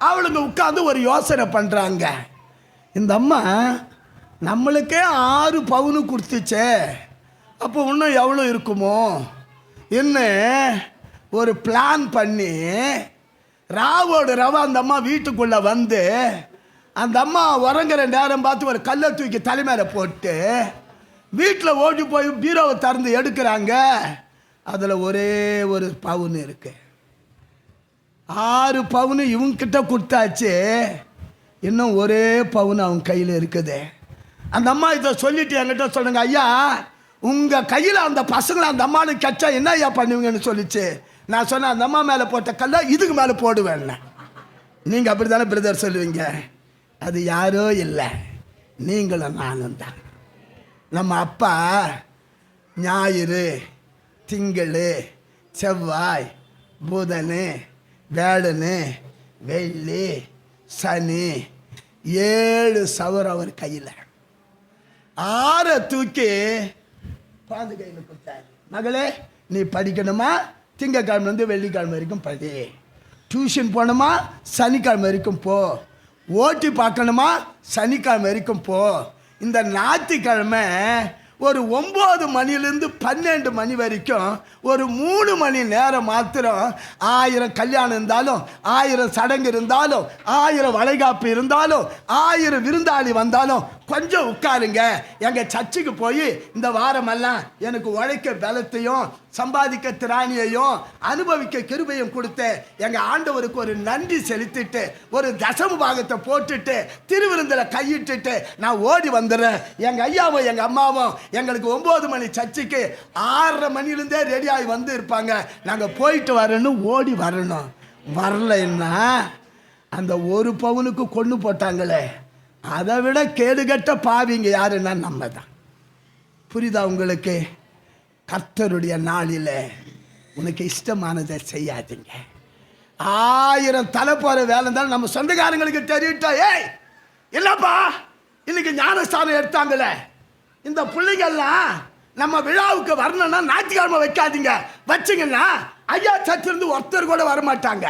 A: அவளுங்க உட்காந்து ஒரு யோசனை பண்ணுறாங்க. இந்த அம்மா நம்மளுக்கே 6 பவுனு கொடுத்துச்சே, அப்போ இன்னும் எவ்வளோ இருக்குமோ என்ன ஒரு பிளான் பண்ணி ராவோடு ரவா அந்த அம்மா வீட்டுக்குள்ளே வந்து, அந்த அம்மா உறங்குற நேரம் பார்த்து ஒரு கல்லை தூக்கி தலைமையில போட்டு வீட்டில் ஓடி போய் பீரோவை திறந்து எடுக்கிறாங்க. அதில் ஒரே ஒரு பவுன் இருக்கு. 6 பவுன் இவங்கிட்ட கொடுத்தாச்சு, இன்னும் ஒரே பவுன் அவங்க கையில் இருக்குது. அந்த அம்மா இதை சொல்லிட்டு என்கிட்ட சொல்லுங்க, ஐயா உங்கள் கையில் அந்த பசங்களை அந்த அம்மாவுக்கு கச்சா என்ன ஐயா பண்ணுவீங்கன்னு சொல்லிச்சு. நான் சொன்னேன், அந்த அம்மா மேலே போட்ட கல்லை இதுக்கு மேலே போடுவேன். நீங்கள் அப்படி தானே பிரதர் சொல்லுவீங்க. அது யாரோ இல்லை, நீங்களும் நானும் தான். நம்ம அப்பா ஞாயிறு, திங்கள், செவ்வாய், புதன், வேளன், வெள்ளி, சனி 7 சவரம் அவர் கையில். 6 தூக்கி பாந்து கையில் கொடுத்தாரு. மகளே நீ படிக்கணுமா, திங்கக்கிழமை வெள்ளிக்கிழமை வரைக்கும் படி. டியூஷன் போகணுமா, சனிக்கிழமை வரைக்கும் போ. ஓட்டி பார்க்கணுமா, சனிக்கிழமை வரைக்கும் போ. இந்த ஞாயிற்றுக்கிழமை ஒரு 9 மணிலேருந்து 12 மணி வரைக்கும் ஒரு 3 மணி நேரம் மாத்திரம் 1000 கல்யாணம் இருந்தாலும், 1000 சடங்கு இருந்தாலும், 1000 வளைகாப்பு இருந்தாலும், 1000 விருந்தாளி வந்தாலும் கொஞ்சம் உட்காருங்க. எங்கள் சர்ச்சுக்கு போய் இந்த வாரமெல்லாம் எனக்கு உழைக்க பலத்தையும் சம்பாதிக்க திராணியையும் அனுபவிக்க கிருபையும் கொடுத்து எங்கள் ஆண்டவருக்கு ஒரு நன்றி செலுத்திட்டு ஒரு தசம பாகத்தை போட்டுட்டு திருவிருந்தில் கையிட்டுட்டு நான் ஓடி வந்துடுறேன். எங்கள் ஐயாவும் எங்கள் அம்மாவும் எங்களுக்கு 9 மணி சர்ச்சுக்கு 6:30 மணிலேருந்தே ரெடியாகி வந்து இருப்பாங்க. நாங்கள் போயிட்டு வரணும், ஓடி வரணும். வரலைன்னா அந்த 1 பவுனுக்கு கொண்டு போட்டாங்களே, அதை விட கேடுகட்ட பாவிங்க யாருன்னா நம்ம தான். புரியுதா உங்களுக்கு? கர்த்தருடைய நாளில் உனக்கு இஷ்டமானதை செய்யாதீங்க. 1000 தலை போகிற வேலை இருந்தாலும் நம்ம சொந்தக்காரங்களுக்கு தெரிவிட்டா, ஏய் இல்லைப்பா இன்னைக்கு ஞானஸ்தானம் எடுத்தாங்களே, இந்த பிள்ளைங்கள்லாம் நம்ம விழாவுக்கு வரணும்னா ஞாயிற்றுக்கிழமை வைக்காதீங்க, வச்சிங்கன்னா ஐயா சத்திருந்து ஒருத்தர் கூட வரமாட்டாங்க.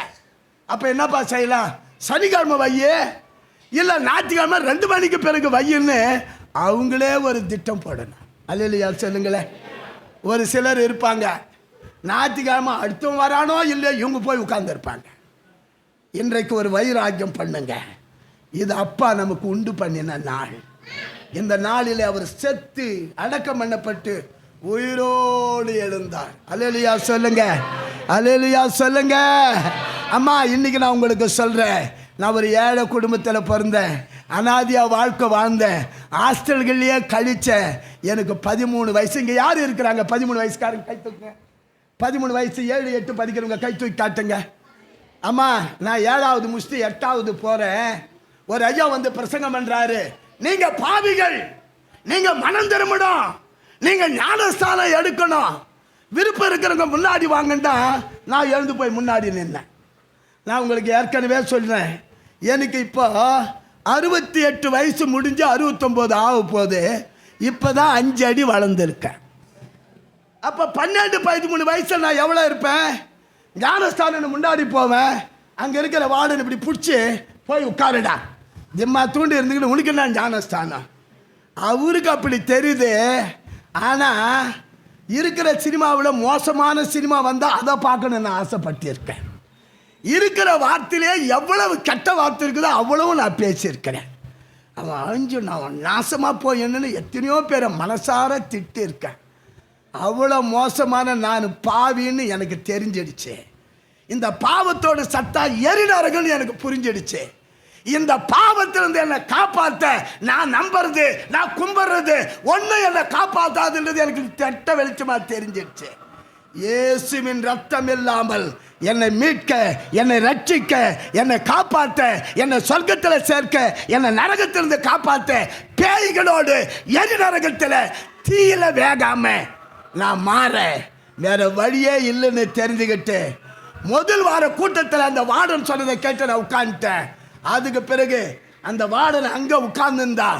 A: அப்போ என்னப்பா செய்யலாம்? சனிக்கிழமை வையே, இல்லை ஞாயிற்றுக்கிழமை 2 மணிக்கு பிறகு வையின்னு அவங்களே ஒரு திட்டம் போடணும். அல்லேலூயா சொல்லுங்களேன். ஒரு சிலர் இருப்பாங்க, ஞாயிற்றுக்கிழமை அடுத்தவங்க வரானோ இல்லை இவங்க போய் உட்கார்ந்துருப்பாங்க. இன்றைக்கு ஒரு வைராக்கியம் பண்ணுங்க. இது அப்பா நமக்கு உண்டு பண்ணின நாள். இந்த நாளில் அவர் செத்து அடக்கம் பண்ணப்பட்டு உயிரோடு எழுந்தார். அல்லேலூயா சொல்லுங்க, அல்லேலூயா சொல்லுங்க. அம்மா இன்னைக்கு நான் உங்களுக்கு சொல்கிறேன், நான் ஒரு ஏழை குடும்பத்தில் பிறந்தேன், அனாதியாக வாழ்க்கை வாழ்ந்தேன், ஹாஸ்டல்கள்லேயே கழித்தேன். எனக்கு 13 வயசு. இங்கே யார் இருக்கிறாங்க 13 வயசுக்காரங்க? கை தூக்குங்க. 13 வயசு 7, 8 படிக்கிறவங்க கை தூக்கி காட்டுங்க. அம்மா நான் 7வது முடிச்சுட்டு 8வது போகிறேன். ஒரு ஐயா வந்து பிரசங்கம் பண்ணுறாரு, நீங்கள் பாவிகள், நீங்கள் மனம் திரும்பணும், நீங்கள் ஞானஸ்தானம் எடுக்கணும், விருப்பம் இருக்கிறவங்க முன்னாடி வாங்கன்னா நான் எழுந்து போய் முன்னாடி நின்னேன். நான் உங்களுக்கு ஏற்கனவே சொல்கிறேன், எனக்கு இப்போ 68 வயசு முடிஞ்சு 69 ஆக போகுது. இப்போ தான் 5 அடி வளர்ந்துருக்கேன். அப்போ 12, 13 வயசில் நான் எவ்வளோ இருப்பேன்? ஞானஸ்தானம் முன்னாடி போவேன், அங்கே இருக்கிற வார்டன் இப்படி பிடிச்சி போய் உட்காருடா, ஜிம்மா தூண்டி இருந்துக்கிட்டு உனக்கு என்ன ஞானஸ்தானம்? அவருக்கு அப்படி தெரியுது. ஆனால் இருக்கிற சினிமாவில் மோசமான சினிமா வந்தால் அதை பார்க்கணுன்னு ஆசைப்பட்டிருக்கேன். இருக்கிற வார்த்தையிலே எவ்வளவு கெட்ட வார்த்தை இருக்குதோ அவ்வளவும் நான் பேசியிருக்கிறேன். அவன் அழிஞ்சு நான் நாசமாக போயின்னு எத்தனையோ பேரை மனசார திட்டிருக்கேன். அவ்வளோ மோசமான நான் பாவின்னு எனக்கு தெரிஞ்சிடுச்சு. இந்த பாவத்தோட சத்தா எரிநரகன்னு எனக்கு புரிஞ்சிடுச்சு. இந்த பாவத்திலிருந்து என்னை காப்பாற்ற நான் நம்புறது, நான் கும்பிடுறது ஒன்றும் என்னை காப்பாற்றாதுன்றது எனக்கு தெட்ட வெளிச்சமாக தெரிஞ்சிடுச்சு. இயேசுவின் ரத்தம் இல்லாமல் என்னை மீட்க, என்னை ரட்சிக்க, என்னை காப்பாற்ற, என்னை சொர்க்கத்தில் சேர்க்க, என்னை நரகத்திலிருந்து காப்பாற்ற, பேய்களோடு எரி நரகத்தில் தீயில வேகாம நான் மாற வேற வழியே இல்லைன்னு தெரிஞ்சுக்கிட்டு முதல் வார கூட்டத்தில் அந்த வார்டன் சொன்னதை கேட்டு நான் உட்காந்துட்டேன். அதுக்கு பிறகு அந்த வார்டன் அங்கே உட்கார்ந்துருந்தா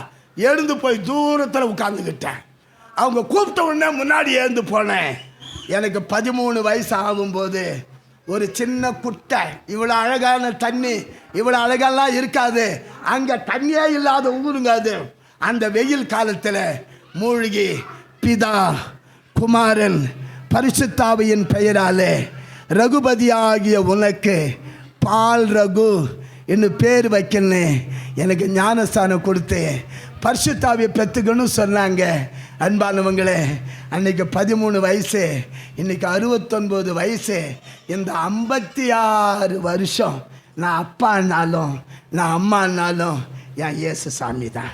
A: எழுந்து போய் தூரத்தில் உட்காந்துக்கிட்டேன். அவங்க கூப்பிட்ட உடனே முன்னாடி எழுந்து போனேன். எனக்கு 13 வயசு ஆகும்போது ஒரு சின்ன குட்டை, இவ்வளோ அழகான தண்ணி, இவ்வளோ அழகெல்லாம் இருக்காது, அங்கே தண்ணியே இல்லாத ஊருங்க அது. அந்த வெயில் காலத்தில் மூழ்கி பிதா குமாரன் பரிசுத்தாவியின் பெயராலே ரகுபதியாகிய உனக்கு பால் ரகு இன்னும் பேர் வைக்கணும் எனக்கு ஞானஸ்தானம் கொடுத்து பரிசுத்தாவியை பெற்றுக்கணும்னு சொன்னாங்க. அன்பானவங்களே, அன்றைக்கி 13 வயசு, இன்றைக்கி 69 வயசு. இந்த 56 வருஷம் நான் அப்பான்னாலும் நான் அம்மானாலும் என் இயேசு சாமி தான்.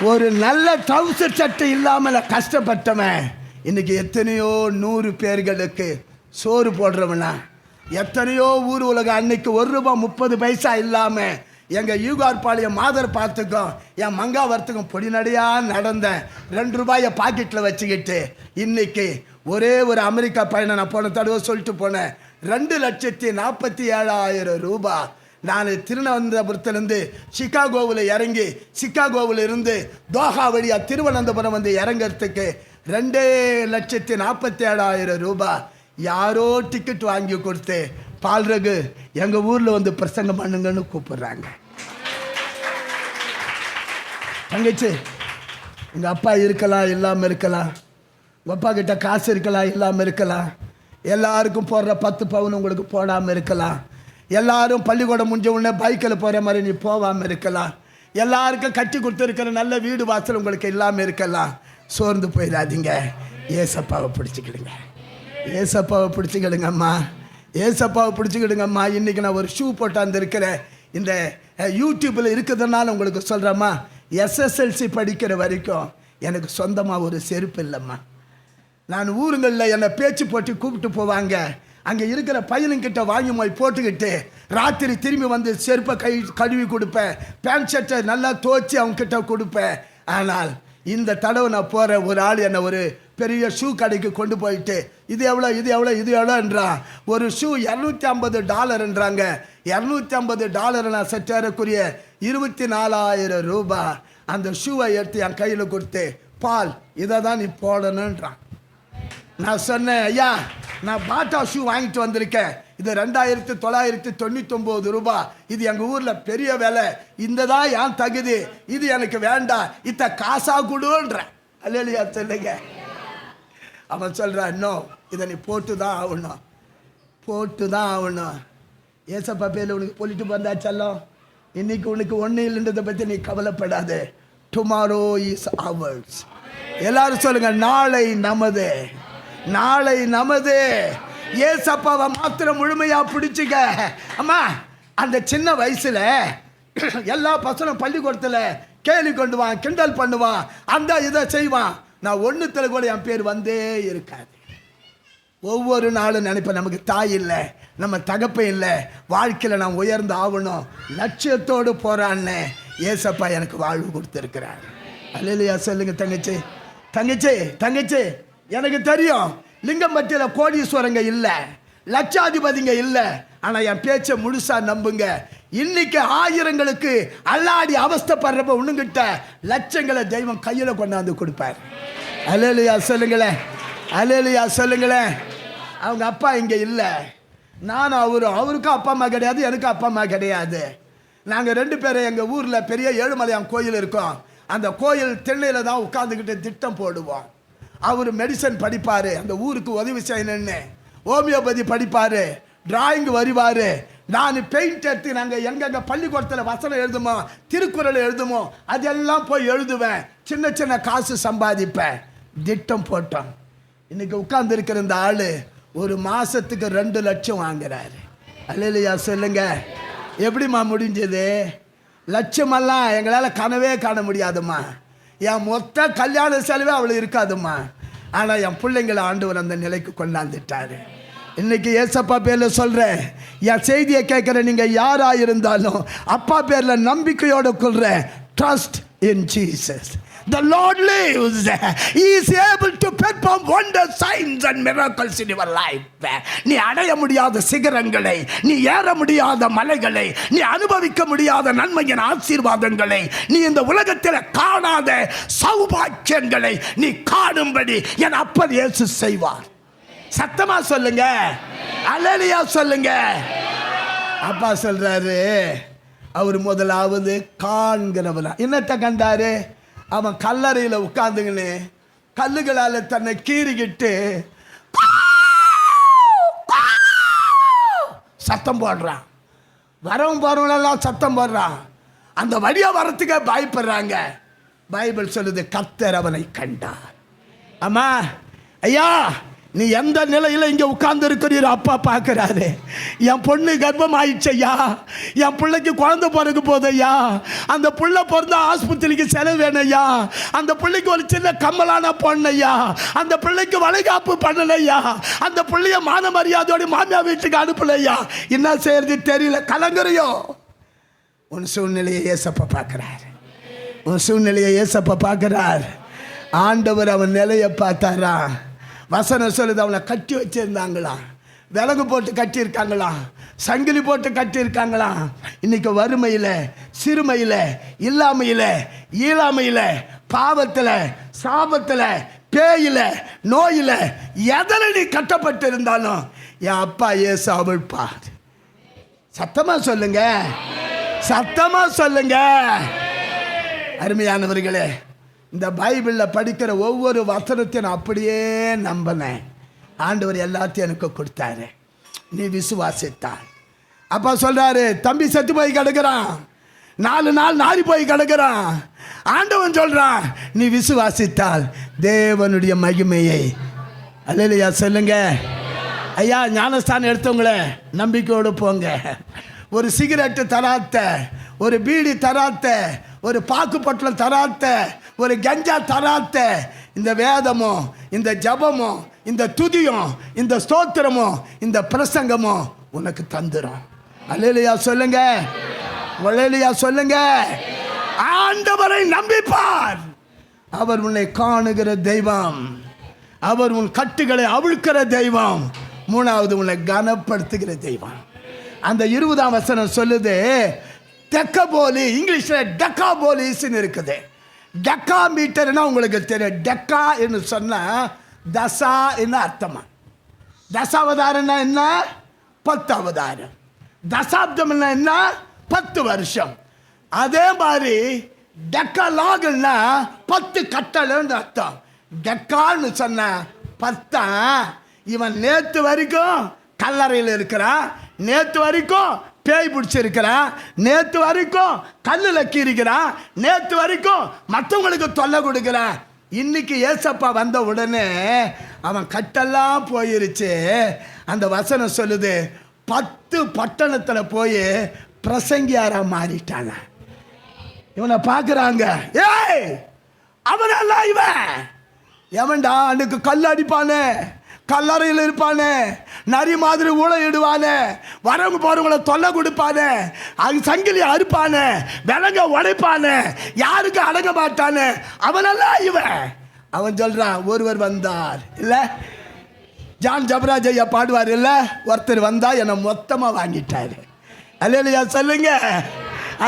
A: ஒரு நல்ல ட்ரவுசர் சட்டை இல்லாமல் கஷ்டப்பட்டவன் இன்றைக்கி எத்தனையோ 100 பேர்களுக்கு சோறு போடுறவனா, எத்தனையோ ஊர் உலகம் அன்னைக்கு ₹1.30 இல்லாமல் எங்கள் யூகார்பாளையம் மாதர் பார்த்துக்கும் என் மங்காவரத்துக்கும் பொடிநடையாக நடந்தேன். ₹2 பாக்கெட்டில் வச்சுக்கிட்டு இன்றைக்கி ஒரே ஒரு அமெரிக்கா பயணம் நான் போன தடவை சொல்லிட்டு போனேன். ₹2,47,000. நான் திருவனந்தபுரத்துலேருந்து சிகாகோவில் இறங்கி, சிகாகோவில் இருந்து தோஹா வழியாக திருவனந்தபுரம் வந்து இறங்கிறதுக்கு ₹2,47,000 யாரோ டிக்கெட் வாங்கி கொடுத்து பால்ரகு எங்கள் ஊரில் வந்து பிரசங்கம் பண்ணுங்கன்னு கூப்பிடுறாங்க. தங்கச்சி, எங்கள் அப்பா இருக்கலாம், இல்லாமல் இருக்கலாம், உங்கள் அப்பா கிட்ட காசு இருக்கலாம், இல்லாமல் இருக்கலாம், எல்லாருக்கும் போடுற 10 பவுன் உங்களுக்கு போடாமல் இருக்கலாம், எல்லாரும் பள்ளிக்கூடம் முடிஞ்ச உடனே பைக்கில் போகிற மாதிரி நீ போகாமல் இருக்கலாம், எல்லாருக்கும் கட்டி கொடுத்துருக்கிற நல்ல வீடு வாசல் உங்களுக்கு இல்லாமல் இருக்கலாம். சோர்ந்து போயிடாதீங்க, ஏசப்பாவை பிடிச்சிக்கிடுங்க, ஏசப்பாவை பிடிச்சிக்கிடுங்கம்மா, ஏசப்பாவை பிடிச்சிக்கிடுங்கம்மா. இன்றைக்கி நான் ஒரு ஷூ போட்டாந்துருக்கிறேன். இந்த யூடியூப்பில் இருக்கிறதுனால உங்களுக்கு சொல்கிறேம்மா, SSLC படிக்கிற வரைக்கும் எனக்கு சொந்தமாக ஒரு செருப்பு இல்லைம்மா. நான் ஊருங்களில் என்னை பேச்சு போட்டு கூப்பிட்டு போவாங்க. அங்கே இருக்கிற பையனுங்கிட்ட வாங்கி போய் போட்டுக்கிட்டு ராத்திரி திரும்பி வந்து செருப்பை கழுவி கொடுப்பேன், பேண்ட் ஷர்ட்டை நல்லா துவச்சி அவங்கக்கிட்ட கொடுப்பேன். ஆனால் இந்த தடவை நான் போகிறேன், ஒரு ஆள் என்னை ஒரு பெரிய ஷூ கடைக்கு கொண்டு போயிட்டு இது எவ்வளோ இது எவ்வளோ இது எவ்வளோன்றான். ஒரு ஷூ $250ன்றாங்க. $250 நான் சற்றேறக்குரிய ₹24,000. அந்த ஷூவை எடுத்து என் கையில் கொடுத்து, பால் இதை தான் நீ போடணுன்றான். நான் சொன்னேன், ஐயா நான் பாட்டா ஷூ வாங்கிட்டு வந்திருக்கேன், இது $2,999. இது எங்கள் ஊரில் பெரிய விலை, இந்த தான் என் தகுதி, இது எனக்கு வேண்டாம், இத்த காசா கொடுன்றேன். அல்லையா சொல்லுங்க. அவன் சொல்கிறான், இன்னும் இதை நீ போட்டு தான் ஆகணும், போட்டு தான் ஆகணும். ஏசப்பா பேரில் உனக்கு சொல்லிட்டு வந்தாச்செல்லாம், இன்னைக்கு உனக்கு ஒன்றும் இல்லைன்றதை பற்றி நீ கவலைப்படாது. Tomorrow is hours. எல்லாரும் சொல்லுங்க, நாளை நமது, நாளை நமது. ஏசப்பாவை மாத்திரம் முழுமையாக பிடிச்சிக்க. அம்மா, அந்த சின்ன வயசில் எல்லா பசங்களும் பள்ளிக்கூடத்தில் கேலி கொண்டுவான், கிண்டல் பண்ணுவான், அந்த இதை செய்வான். நான் ஒன்றுத்தில் கூட என் பேர் வந்தே இருக்காது. ஒவ்வொரு நாளும் நினைப்பேன், நமக்கு தாய் இல்லை, நம்ம தகப்பன் இல்லை, வாழ்க்கையில் நான் உயர்ந்து ஆகணும், லட்சியத்தோடு போகிறான்னு ஏசப்பா எனக்கு வாழ்வு கொடுத்துருக்கிறார். அல்லையா சொல்லுங்க தங்கச்சி. தங்கச்சி தங்கச்சி எனக்கு தெரியும், லிங்கம்பட்டியில் கோடீஸ்வரங்க இல்லை, லட்சாதிபதிங்க இல்லை, ஆனால் என் பேச்சை முழுசாக நம்புங்க. இன்னைக்கு ஆயிரங்களுக்கு அல்லாடி அவஸ்தைப்படுறப்ப ஒண்ணுங்கிட்ட லட்சங்களை தெய்வம் கையில் கொண்டாந்து கொடுப்பார். அல்லேலூயா சொல்லுங்களேன், அல்லேலூயா சொல்லுங்களேன். அவங்க அப்பா இங்கே இல்லை, நானும் அவருக்கும் அப்பா அம்மா கிடையாது, எனக்கும் அப்பா அம்மா கிடையாது. நாங்கள் 2 பேரும் எங்கள் ஊரில் பெரிய ஏழுமலையான் கோயில் இருக்கோம். அந்த கோயில் திண்ணையில் தான் உட்காந்துக்கிட்டு திட்டம் போடுவோம். அவர் மெடிசன் படிப்பார், அந்த ஊருக்கு உதவி செய்யணுன்னு. ஹோமியோபதி படிப்பார், டிராயிங் வருவார். நான் பெயிண்ட் எடுத்து நாங்கள் எங்கெங்கே பள்ளிக்கூடத்தில் வசனம் எழுதுமோ, திருக்குறள் எழுதுமோ அதெல்லாம் போய் எழுதுவேன். சின்ன சின்ன காசு சம்பாதிப்பேன். திட்டம் போட்டோம். இன்னைக்கு உட்கார்ந்து இருக்கிற இந்த ஆள் ஒரு மாதத்துக்கு 2 லட்சம் வாங்குறாரு. அல்லேலூயா சொல்லுங்க. எப்படிம்மா முடிஞ்சது? லட்சமெல்லாம் எங்களால் கனவே காண முடியாதும்மா. என் மொத்த கல்யாண செலவே அவளுக்கு இருக்காதும்மா. ஆனால் என் பிள்ளைங்களை ஆண்டவர் அந்த நிலைக்கு கொண்டாந்துட்டாரு. இன்னைக்கு ஏசப்பா பேரில் சொல்கிறேன், என் செய்தியை கேட்குற நீங்கள் யாராக இருந்தாலும் அப்பா பேரில் நம்பிக்கையோடு கொள்கிறேன். Trust in Jesus. The Lord lives. He is able to perform wonders, signs and miracles in your life. நீ அடைய முடியாத சிகரங்களை, நீ ஏற முடியாத மலைகளை, நீ அனுபவிக்க முடியாத நன்மையின் ஆசீர்வாதங்களை, நீ இந்த உலகத்தில் காணாத சௌபாக்கியங்களை நீ காணும்படி என் அப்பா இயேசு செய்வார். சத்தமா சொல்லுங்க, அல்லேலூயா சொல்லுங்க. அப்பா சொல்றாரு, அவர் முதலாவது காண்கிறவனா. என்னத்தை கண்டாரு? அவன் கல்லறையில் உட்கார்ந்துங்கன்னு கல்லுகளால் தன்னை கீறிக்கிட்டு சத்தம் போடுறான். வரவும் போறவங்களெல்லாம் சத்தம் போடுறான். அந்த வழியா வரத்துக்கே பயப்படுறாங்க. பைபிள் சொல்லுது, கர்த்தர் அவனை கண்டார். அம்மா, ஐயா, நீ எந்த நிலையில் இங்கே உட்கார்ந்து இருக்கிறீரோ அப்பா பார்க்குறாரு. என் பொண்ணு கர்ப்பம் ஆயிடுச்சு ஐயா, என் பிள்ளைக்கு குழந்தை பிறகு போதையா, அந்த பிள்ளை பிறந்த ஆஸ்பத்திரிக்கு செலவு வேணும் ஐயா, அந்த பிள்ளைக்கு ஒரு சின்ன கம்மலான பொண்ணையா, அந்த பிள்ளைக்கு வளைகாப்பு பண்ணலையா, அந்த பிள்ளைய மான மரியாதையோடு மாமியா வீட்டுக்கு அனுப்பலையா, என்ன செய்யறது தெரியல, கலங்குறையோ. உன் சூழ்நிலையை ஏசப்பா பார்க்குறார். உன் சூழ்நிலையை ஏசப்பா பார்க்குறார். ஆண்டவர் அவன் நிலையை பார்த்தாரா? வசனம் சொல்லுது, அவனை கட்டி வச்சிருந்தாங்களாம், விலங்கு போட்டு கட்டியிருக்காங்களாம், சங்கிலி போட்டு கட்டியிருக்காங்களாம். இன்னைக்கு வறுமையில், சிறுமையில், இல்லாமையில், ஈழாமையில், பாவத்தில், சாபத்தில், பேயில, நோயில், எதில் நீ கட்டப்பட்டு இருந்தாலும் என் அப்பா இயேசு அவிழ்ப்பார். சத்தமா சொல்லுங்க, சத்தமா சொல்லுங்க. அருமையானவர்களே, இந்த பைபிளில் படிக்கிற ஒவ்வொரு வசனத்தையும் நான் அப்படியே நம்பினேன். ஆண்டவர் எல்லாத்தையும் எனக்கு கொடுத்தாரு. நீ விசுவாசித்தாள். அப்பா சொல்றாரு, தம்பி செத்து போய் கிடக்குறான், 4 நாள் நாரி போய் கிடக்குறான். ஆண்டவன் சொல்றான், நீ விசுவாசித்தால் தேவனுடைய மகிமையை. அல்லேலூயா சொல்லுங்க. ஐயா, ஞானஸ்தானம் எடுத்தவங்களே நம்பிக்கையோடு போங்க. ஒரு சிகரெட்டு தராத்த, ஒரு பீடி தராத்த, ஒரு பாக்கு பட்டலம் தராத்த, ஒரு கஞ்சா தராத்த, இந்த வேதமோ, இந்த ஜபமோ, இந்த துதியும், இந்த ஸ்தோத்திரமோ, இந்த பிரசங்கமோ உனக்கு தந்துரும். அல்லேலூயா சொல்லுங்க, அல்லேலூயா சொல்லுங்க. ஆண்டவரை நம்பிப்பார். அவர் உன்னை காணுகிற தெய்வம், அவர் உன் கட்டுகளை அவிழ்க்கிற தெய்வம், 3வது உன்னை கனப்படுத்துகிற தெய்வம். அந்த 20ஆம் வசனம் சொல்லுது, டெக்கபோலி, இங்கிலீஷில் டெக்காபோலிஸ்ன்னு இருக்குது. டெக்கா மீட்டர்னா உங்களுக்கு தெரியும். டெக்கா என்று சொன்னால் தசா என்ன அர்த்தமா? தசாவதாரம்னா என்ன? 10 அவதாரம். தசாப்தம் என்ன? 10 வருஷம். அதே மாதிரி டெக்கலாகுன்னா 10 கட்டளைன்னு அர்த்தம். டெக்கான்னு சொன்ன 10. இவன் நேற்று வரைக்கும் கல்லறையில் இருக்கிறான், நேற்று வரைக்கும் பேய் பிடிச்சிருக்கிறான், நேற்று வரைக்கும் கல்லில் கீறிக்கிறான், நேற்று வரைக்கும் மற்றவங்களுக்கு தொல்லை கொடுக்குறான். இன்னைக்கு ஏசப்பா வந்த உடனே அவன் கட்டெல்லாம் போயிருச்சு. அந்த வசனம் சொல்லுது, 10 பட்டணத்தில் போய் பிரசங்கியாரா மாறிட்டாங்க. இவனை பார்க்குறாங்க, ஏய் அவனெல்லாம் இவன் எவன்டா? அன்னைக்கு கல் அடிப்பானே, கல்லறையில் இருப்பானே, நரி மாதிரி ஊழையிடுவானே, வரவங்க போறவங்களை தொல்லை கொடுப்பானே, அது சங்கிலி அறுப்பானே, விலங்க உடைப்பானே, யாருக்கு அடங்க மாட்டானே, அவனெல்லாம் இவன். அவன் சொல்றான், ஒருவர் வந்தார் இல்ல, ஜான் ஜபராஜ் ஐயா பாடுவார் இல்ல, ஒருத்தர் வந்தா என்னை மொத்தமா வாங்கிட்டாரு. அல்லேலூயா சொல்லுங்க,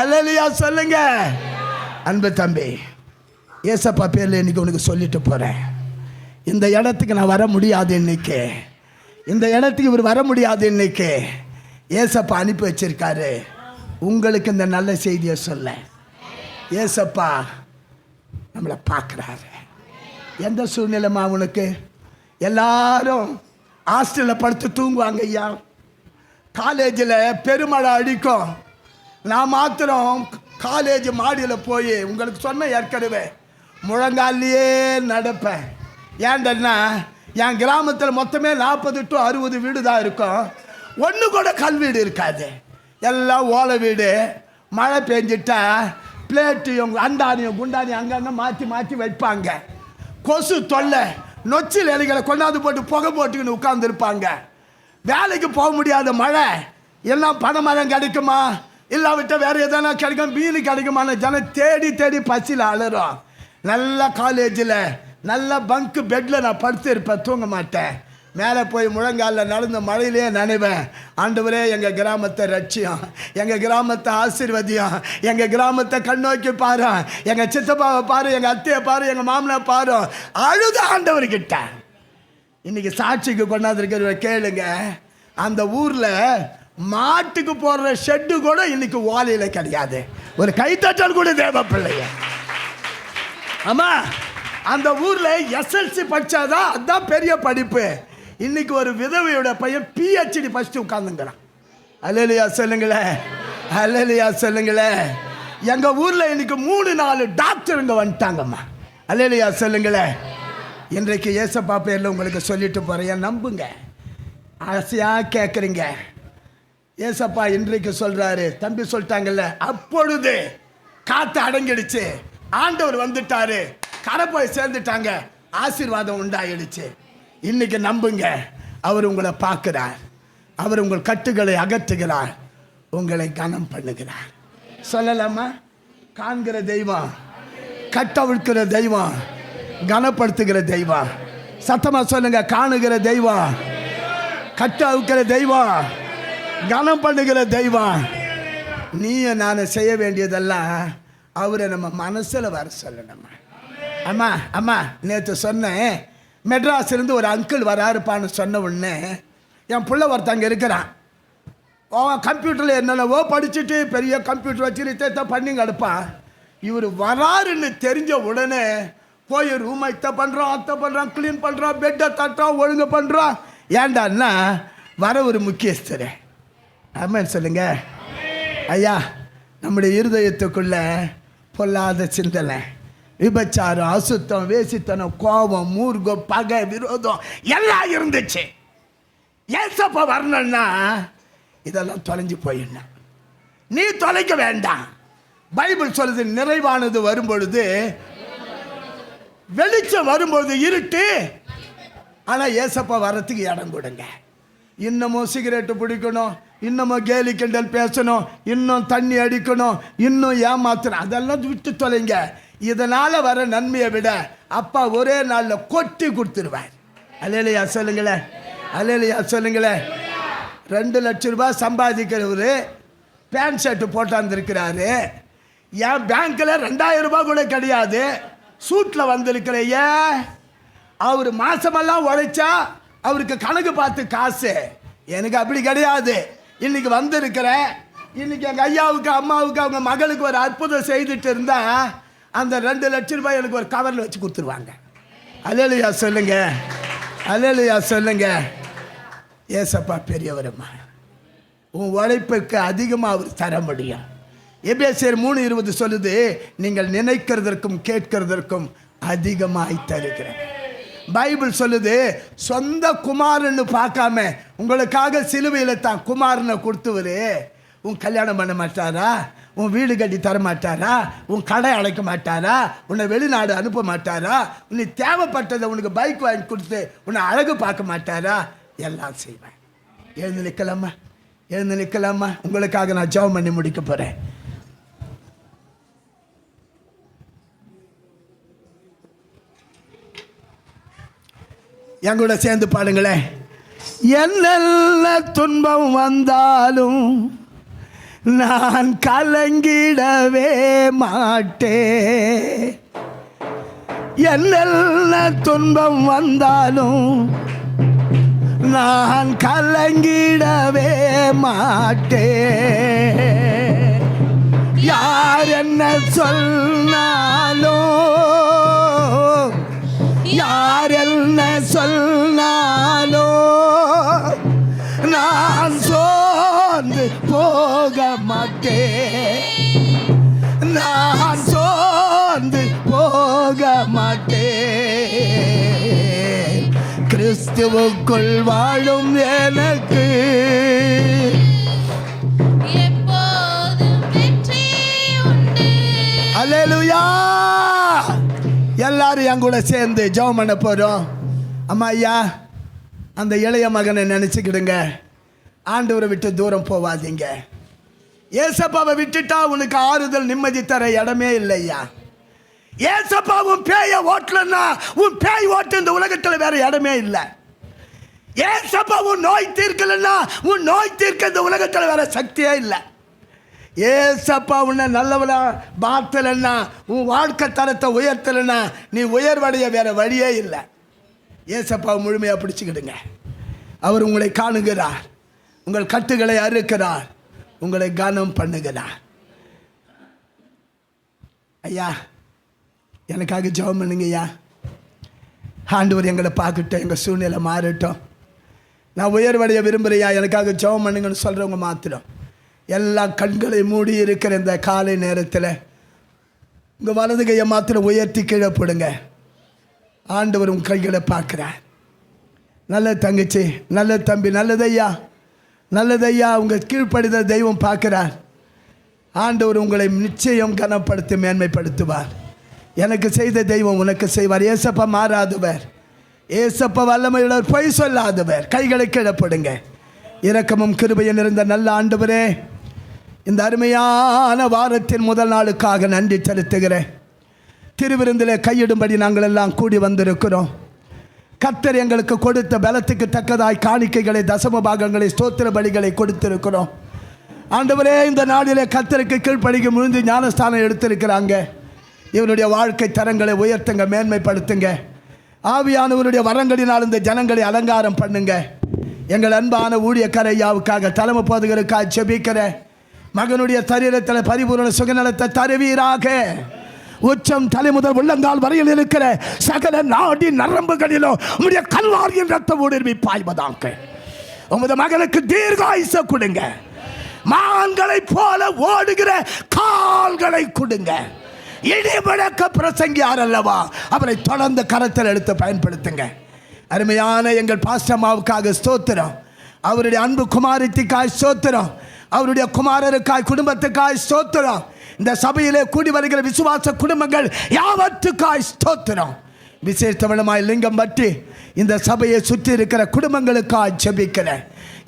A: அல்லேலூயா சொல்லுங்க. அன்பு தம்பி, ஏசப்பா பேர்ல இன்னைக்கு உனக்கு சொல்லிட்டு போறேன், இந்த இடத்துக்கு நான் வர முடியாது இன்னைக்கு, இந்த இடத்துக்கு இவர் வர முடியாது இன்னைக்கு. ஏசப்பா அனுப்பி வச்சிருக்காரு உங்களுக்கு இந்த நல்ல செய்தியை சொல்ல. ஏசப்பா நம்மளை பார்க்குறாரு, எந்த சூழ்நிலைமா உனக்கு? எல்லாரும் ஹாஸ்டலில் படுத்து தூங்குவாங்க ஐயா. காலேஜில் பெருமழை அடிக்கும். நான் மாத்திரம் காலேஜ் மாடியில் போய் உங்களுக்கு சொன்ன ஏற்கனவே முழங்காலையே நடப்பேன். ஏண்டன்னா என் கிராமத்தில் மொத்தமே 40 to 60 வீடு தான் இருக்கும். ஒன்று கூட கல் வீடு இருக்காது, எல்லாம் ஓலை வீடு. மழை பெஞ்சிட்டா பிளேட்டையும் அண்டானியும் குண்டானியும் அங்கங்கே மாற்றி மாற்றி வைப்பாங்க. கொசு தொல்லை, நொச்சில் இலைகளை கொண்டாந்து போட்டு புகை போட்டுக்கின்னு உட்காந்துருப்பாங்க. வேலைக்கு போக முடியாத மழை, எல்லாம் பனைமரம் கிடைக்குமா இல்லாவிட்டால் வேறு எதனா கிடைக்கும், மீன் கிடைக்குமான ஜனம் தேடி தேடி பசியில் அலறோம். நல்ல காலேஜில் நல்ல பங்கு பெட்டில் நான் படுத்திருப்பேன், தூங்க மாட்டேன். மேலே போய் முழங்காலில் நடந்த மழையிலே நினைவேன், ஆண்டவரே எங்கள் கிராமத்தை ரட்சியம், எங்கள் கிராமத்தை ஆசீர்வதியம், எங்கள் கிராமத்தை கண்ணோக்கி பாரு, எங்கள் சித்தப்பாவை பாரு, எங்கள் அத்தையை பாரு, எங்கள் மாமனை பாரு. அழுத ஆண்டவர்கிட்ட இன்னைக்கு சாட்சிக்கு கொண்டாந்துருக்கிற கேளுங்க. அந்த ஊரில் மாட்டுக்கு போடுற ஷெட்டு கூட இன்னைக்கு ஓலையில் கிடையாது. ஒரு கைத்தட்டல் கூட தேவ பிள்ளைங்க. ஆமா, அந்த ஊரில் எஸ்எல்சி படித்தாதான் அதுதான் பெரிய படிப்பு. இன்னைக்கு ஒரு விதவையோட பையன் PhD படிச்சுட்டு உட்காந்துங்கிறான். அல்லேலூயா சொல்லுங்களேன், அல்லேலூயா சொல்லுங்களேன். எங்கள் ஊரில் இன்னைக்கு 3-4 டாக்டருங்க வந்துட்டாங்கம்மா. அல்லேலூயா சொல்லுங்களேன். இன்றைக்கு ஏசப்பா பேரில் உங்களுக்கு சொல்லிட்டு போகிறேன், நம்புங்க. ஆசையாக கேட்குறீங்க. ஏசப்பா இன்றைக்கு சொல்கிறாரு, தம்பி சொல்லிட்டாங்கல்ல, அப்பொழுது காற்று அடங்கிடுச்சு, ஆண்டவர் வந்துட்டாரு, கரை போய் சேர்ந்துட்டாங்க, ஆசீர்வாதம் உண்டாயிடுச்சு. இன்னைக்கு நம்புங்க, அவர் உங்களை பார்க்கிறார், அவர் உங்கள் கட்டுகளை அகற்றுகிறார், உங்களை கனம் பண்ணுகிறார். சொல்லலாமா? காண்கிற தெய்வம், கட்டவிழ்க்கிற தெய்வம், கனப்படுத்துகிற தெய்வம். சத்தமா சொல்லுங்க, காணுகிற தெய்வம், கட்ட அவுக்கிற தெய்வம், கனம் பண்ணுகிற தெய்வம். நீயும் நான் செய்ய வேண்டியதெல்லாம் அவரை நம்ம மனசில் வர சொல்லணும். அம்மா அம்மா நேற்று சொன்னேன், மெட்ராஸ்லேருந்து ஒரு அங்கிள் வராருப்பான்னு சொன்ன உடனே என் பிள்ளை ஒருத்தங்க இருக்கிறான். அவன் கம்ப்யூட்டரில் என்னென்னவோ படிச்சுட்டு பெரிய கம்ப்யூட்டர் வச்சு ரித்தத்தை பண்ணி கிடப்பான். இவர் வராருன்னு தெரிஞ்ச உடனே போய் ரூமை இத்தை பண்ணுறான், அத்தை பண்ணுறான், க்ளீன் பண்ணுறான், பெட்டை தட்டுறான், ஒழுங்கு பண்ணுறான். ஏண்டான்னா வர ஒரு முக்கியஸ்தர். ஆமாம் சொல்லுங்க ஐயா. நம்முடைய இருதயத்துக்குள்ள பொல்லாத சிந்தனை, விபச்சாரம், அசுத்தம், வேசித்தனம், கோபம், மூர்க்கம், பகை, விரோதம் எல்லாம் இருந்துச்சு. ஏசப்பா வரணும்னா இதெல்லாம் தொலைஞ்சு போயிடணும். நீ தொலைக்க வேண்டாம். பைபிள் சொல்லுது, நிறைவானது வரும்பொழுது வெளிச்சம், வரும்பொழுது இருட்டு. ஆனால் ஏசப்பா வர்றதுக்கு இடம் கொடுங்க. இன்னமும் சிகரெட்டு பிடிக்கணும், இன்னமும் கேலி கிண்டல் பேசணும், இன்னும் தண்ணி அடிக்கணும், இன்னும் ஏமாத்தணும், அதெல்லாம் விட்டு தொலைங்க. இதனால் வர நன்மையை விட அப்பா ஒரே நாளில் கொட்டி கொடுத்துருவார். அல்லேலூயா சொல்லுங்களேன், அல்லேலூயா சொல்லுங்களேன். 2 லட்சம் ரூபாய் சம்பாதிக்கிறவர் பேண்ட் ஷர்ட்டு போட்டாந்துருக்கிறாரு. என் பேங்க்கில் 2000 ரூபாய் கூட கிடையாது. சூட்டில் வந்திருக்கிற அவர் மாதமெல்லாம் உழைச்சா அவருக்கு கணக்கு பார்த்து காசு. எனக்கு அப்படி கிடையாது. இன்னைக்கு வந்திருக்கிற, இன்னைக்கு எங்கள் ஐயாவுக்கு அம்மாவுக்கு அவங்க மகளுக்கு ஒரு அற்புதம் செய்துட்டு இருந்தா அந்த 2 லட்சம் ரூபாய் எனக்கு ஒரு கவரில் வச்சு கொடுத்துருவாங்க. அல்லேலூயா சொல்லுங்க, அல்லேலூயா சொல்லுங்க. ஏசப்பா பெரியவரம்மா, உன் உழைப்புக்கு அதிகமாக அவர் தர முடியும். எபேசியர் 3:20 சொல்லுது, நீங்கள் நினைக்கிறதற்கும் கேட்கிறதற்கும் அதிகமாய் தருகிறேன். பைபிள் சொல்லுது, சொந்த குமாரன்னு பார்க்காம உங்களுக்காக சிலுவையில் தான் குமாரனை கொடுத்தவர். உன் கல்யாணம் பண்ண மாட்டாரா? உன் வீடு கட்டி தர மாட்டாரா? உன் கடை அழைக்க மாட்டாரா? உன்னை வெளிநாடு அனுப்ப மாட்டாரா? உன்னை தேவைப்பட்டதை உனக்கு பைக் வாங்கி கொடுத்து உன்னை அழகு பார்க்க மாட்டாரா? எல்லாம் செய்வேன். எழுந்து நிற்கலாமா, எழுந்து நிற்கலாமா? உங்களுக்காக நான் ஜெபம் பண்ணி முடிக்க போகிறேன். என் கூட சேர்ந்து பாடுங்களேன். என்னென்ன துன்பம் வந்தாலும் நான் கலங்கிடவே மாட்டேன். என்னென்ன துன்பம் வந்தாலும் நான் கலங்கிடவே மாட்டேன். யார் என்ன சொன்னாலும் யார் என்ன சொன்னாலோ நான் சோர்ந்து போக மாட்டேன், நான் சோர்ந்து போக மாட்டேன். கிறிஸ்துவுக்குள் வாழும் எனக்கு அல்லேலூயா. எல்லாரும் என் கூட சேர்ந்து ஜெபம் பண்ண போறோம். அம்மா ஐயா, அந்த இளைய மகனை நினைச்சுக்கிடுங்க. ஆண்டவரை விட்டு தூரம் போவாதீங்க. ஏசப்பாவை விட்டுட்டா உனக்கு ஆறுதல் நிம்மதி தர இடமே இல்லையா. ஏசப்பா உன் பேய ஓட்டலன்னா உன் பேய் ஓட்டு இந்த உலகத்தில் வேற இடமே இல்லை. ஏசப்பா உன் நோய் தீர்க்கலன்னா உன் நோய் தீர்க்க இந்த உலகத்தில் வேற சக்தியே இல்லை. ஏசப்பா உன்னை நல்லவனா மாத்தலன்னா, உன் வாழ்க்கை தரத்தை உயர்த்தலைன்னா நீ உயர்வடைய வேற வழியே இல்லை. ஏசப்பா முழுமையாக பிடிச்சிக்கிடுங்க. அவர் உங்களை காணுகிறார், உங்கள் கட்டுகளை அறுக்கிறார், உங்களை கனம் பண்ணுகிறார். ஐயா, எனக்காக ஜெபம் பண்ணுங்க ஐயா. ஆண்டவர் எங்களை பார்க்கட்டும், எங்கள் சூழ்நிலை மாறட்டும். நான் உயர்வடைய விரும்புகிறையா, எனக்காக ஜெபம் பண்ணுங்கன்னு சொல்கிறவங்க மாத்திரம் எல்லா கண்களை மூடி இருக்கிற இந்த காலை நேரத்தில் உங்கள் வலது கையை மாத்திரம் உயர்த்தி கீழே போடுங்க. ஆண்டவர் உங்கள் கைகளை பார்க்குறார். நல்ல தங்கச்சி, நல்ல தம்பி, நல்லதையா, நல்லதையா. உங்கள் கீழ்ப்படித தெய்வம் பார்க்குறார். ஆண்டவர் உங்களை நிச்சயம் கனப்படுத்தி மேன்மைப்படுத்துவார். எனக்கு செய்த தெய்வம் உனக்கு செய்வார். ஏசப்பா மாறாதவர், ஏசப்பா வல்லமையுள்ளவர், பொய் சொல்லாதவர். கைகளை கீழே போடுங்க. இரக்கமும் கிருபையும் நிறைந்த நல்ல ஆண்டவரே, இந்த அருமையான வாரத்தின் முதல் நாளுக்காக நன்றி செலுத்துகிறேன். திருவிருந்திலே கையிடும்படி நாங்கள் எல்லாம் கூடி வந்திருக்கிறோம். கர்த்தர் எங்களுக்கு கொடுத்த பலத்துக்கு தக்கதாய் காணிக்கைகளை, தசம பாகங்களை, ஸ்தோத்திர பலிகளை கொடுத்திருக்கிறோம். ஆண்டவரே, இந்த நாளிலே கர்த்தருக்கு கீழ்ப்படிக்கு முழுந்து ஞானஸ்தானம் எடுத்திருக்கிறாங்க. இவனுடைய வாழ்க்கை தரங்களை உயர்த்துங்க, மேன்மைப்படுத்துங்க. ஆவியானவருடைய வரங்களினால் இந்த ஜனங்களை அலங்காரம் பண்ணுங்க. எங்கள் அன்பான ஊழியக்காரையாவுக்காக, தலைமை போதுகளுக்காக ஜெபிக்கிற மகனுடைய சரீரத்தில் பரிபூர்ண சுகநலத்தை தருவீராக. உச்சம் தலை முதல் உள்ளங்கால் வரையில் இருக்கிற சகல நாடி நரம்புகளிலும் உம்முடைய கல்வாரியின் ரத்தம் ஊடுருவி பாய்வதாக. உமது மகனுக்கு தீர்காயுசை கொடுங்க. மான்களை போல ஓடுகிற கால்களை கொடுங்க. இடிமுழக்க பிரசங்கியார் அல்லவா, அவரை தொடர்ந்து கரத்தில் எடுத்து பயன்படுத்துங்க. அருமையான எங்கள் பாஸ்டம்மாவுக்காக ஸ்தோத்திரம். அவருடைய அன்பு குமாரத்திற்காய் ஸ்தோத்திரம். அவருடைய குமாரருக்காய், குடும்பத்துக்காய் ஸ்தோத்திரம். இந்த சபையிலே கூடி வருகிற விசுவாச குடும்பங்கள் யாவற்றுக்காய் ஸ்தோத்திரம். விசேஷமாய் லிங்கம் பற்றி இந்த சபையை சுற்றி இருக்கிற குடும்பங்களுக்காய் ஜெபிக்கிறேன்.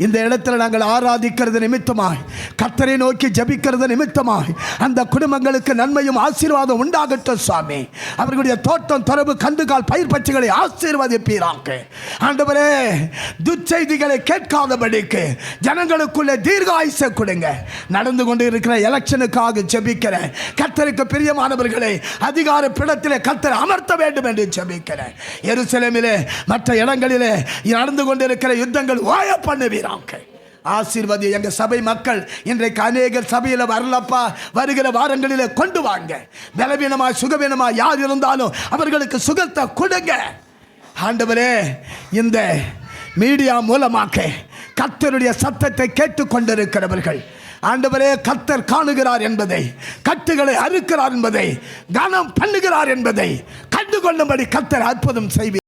A: இந்த இடத்துல நாங்கள் ஆராதிக்கிறது நிமித்தமாய், கர்த்தரை நோக்கி ஜெபிக்கிறது நிமித்தமாய் அந்த குடும்பங்களுக்கு நன்மையும் ஆசீர்வாதம் உண்டாகட்டும் சுவாமி. அவர்களுடைய தோட்டம், தொரவு, கந்துகால், பயிர் பச்சைகளை ஆசீர்வதிப்பீராக. ஆண்டவரே, துச்செய்திகளை கேட்காதபடிக்கு ஜனங்களுக்குள்ளே தீர்காயுசை கொடுங்க. நடந்து கொண்டு இருக்கிற எலெக்ஷனுக்காக ஜெபிக்கிறேன். கர்த்தருக்கு பிரியமானவர்களை அதிகார பீடத்திலே கர்த்தர் அமர்த்த வேண்டும் என்று ஜெபிக்கிறேன். எருசலேமிலே, மற்ற இடங்களிலே நடந்து கொண்டிருக்கிற யுத்தங்கள் ஓய பண்ணுவீராக. ஆசீர்வதி எங்க சபை மக்கள். இன்றைக்கு அநேகர் சபையில் வரலப்பா, வருகிற வாரங்களிலே கொண்டு வாங்க. பலவீனமா, சுகவீனமா யார் இருந்தாலும் அவர்களுக்கு சுகத்தை கொடுங்க. ஆண்டவரே, இந்த மீடியா மூலமாக கர்த்தருடைய சத்தத்தை கேட்டுக்கொண்டிருக்கிறவர்கள், ஆண்டவரே, கர்த்தர் காணுகிறார் என்பதை, கட்டுகளை அறுக்கிறார் என்பதை, கனம் பண்ணுகிறார் என்பதை கண்டுகொள்ளும்படி கர்த்தர் அற்புதம் செய்வார்.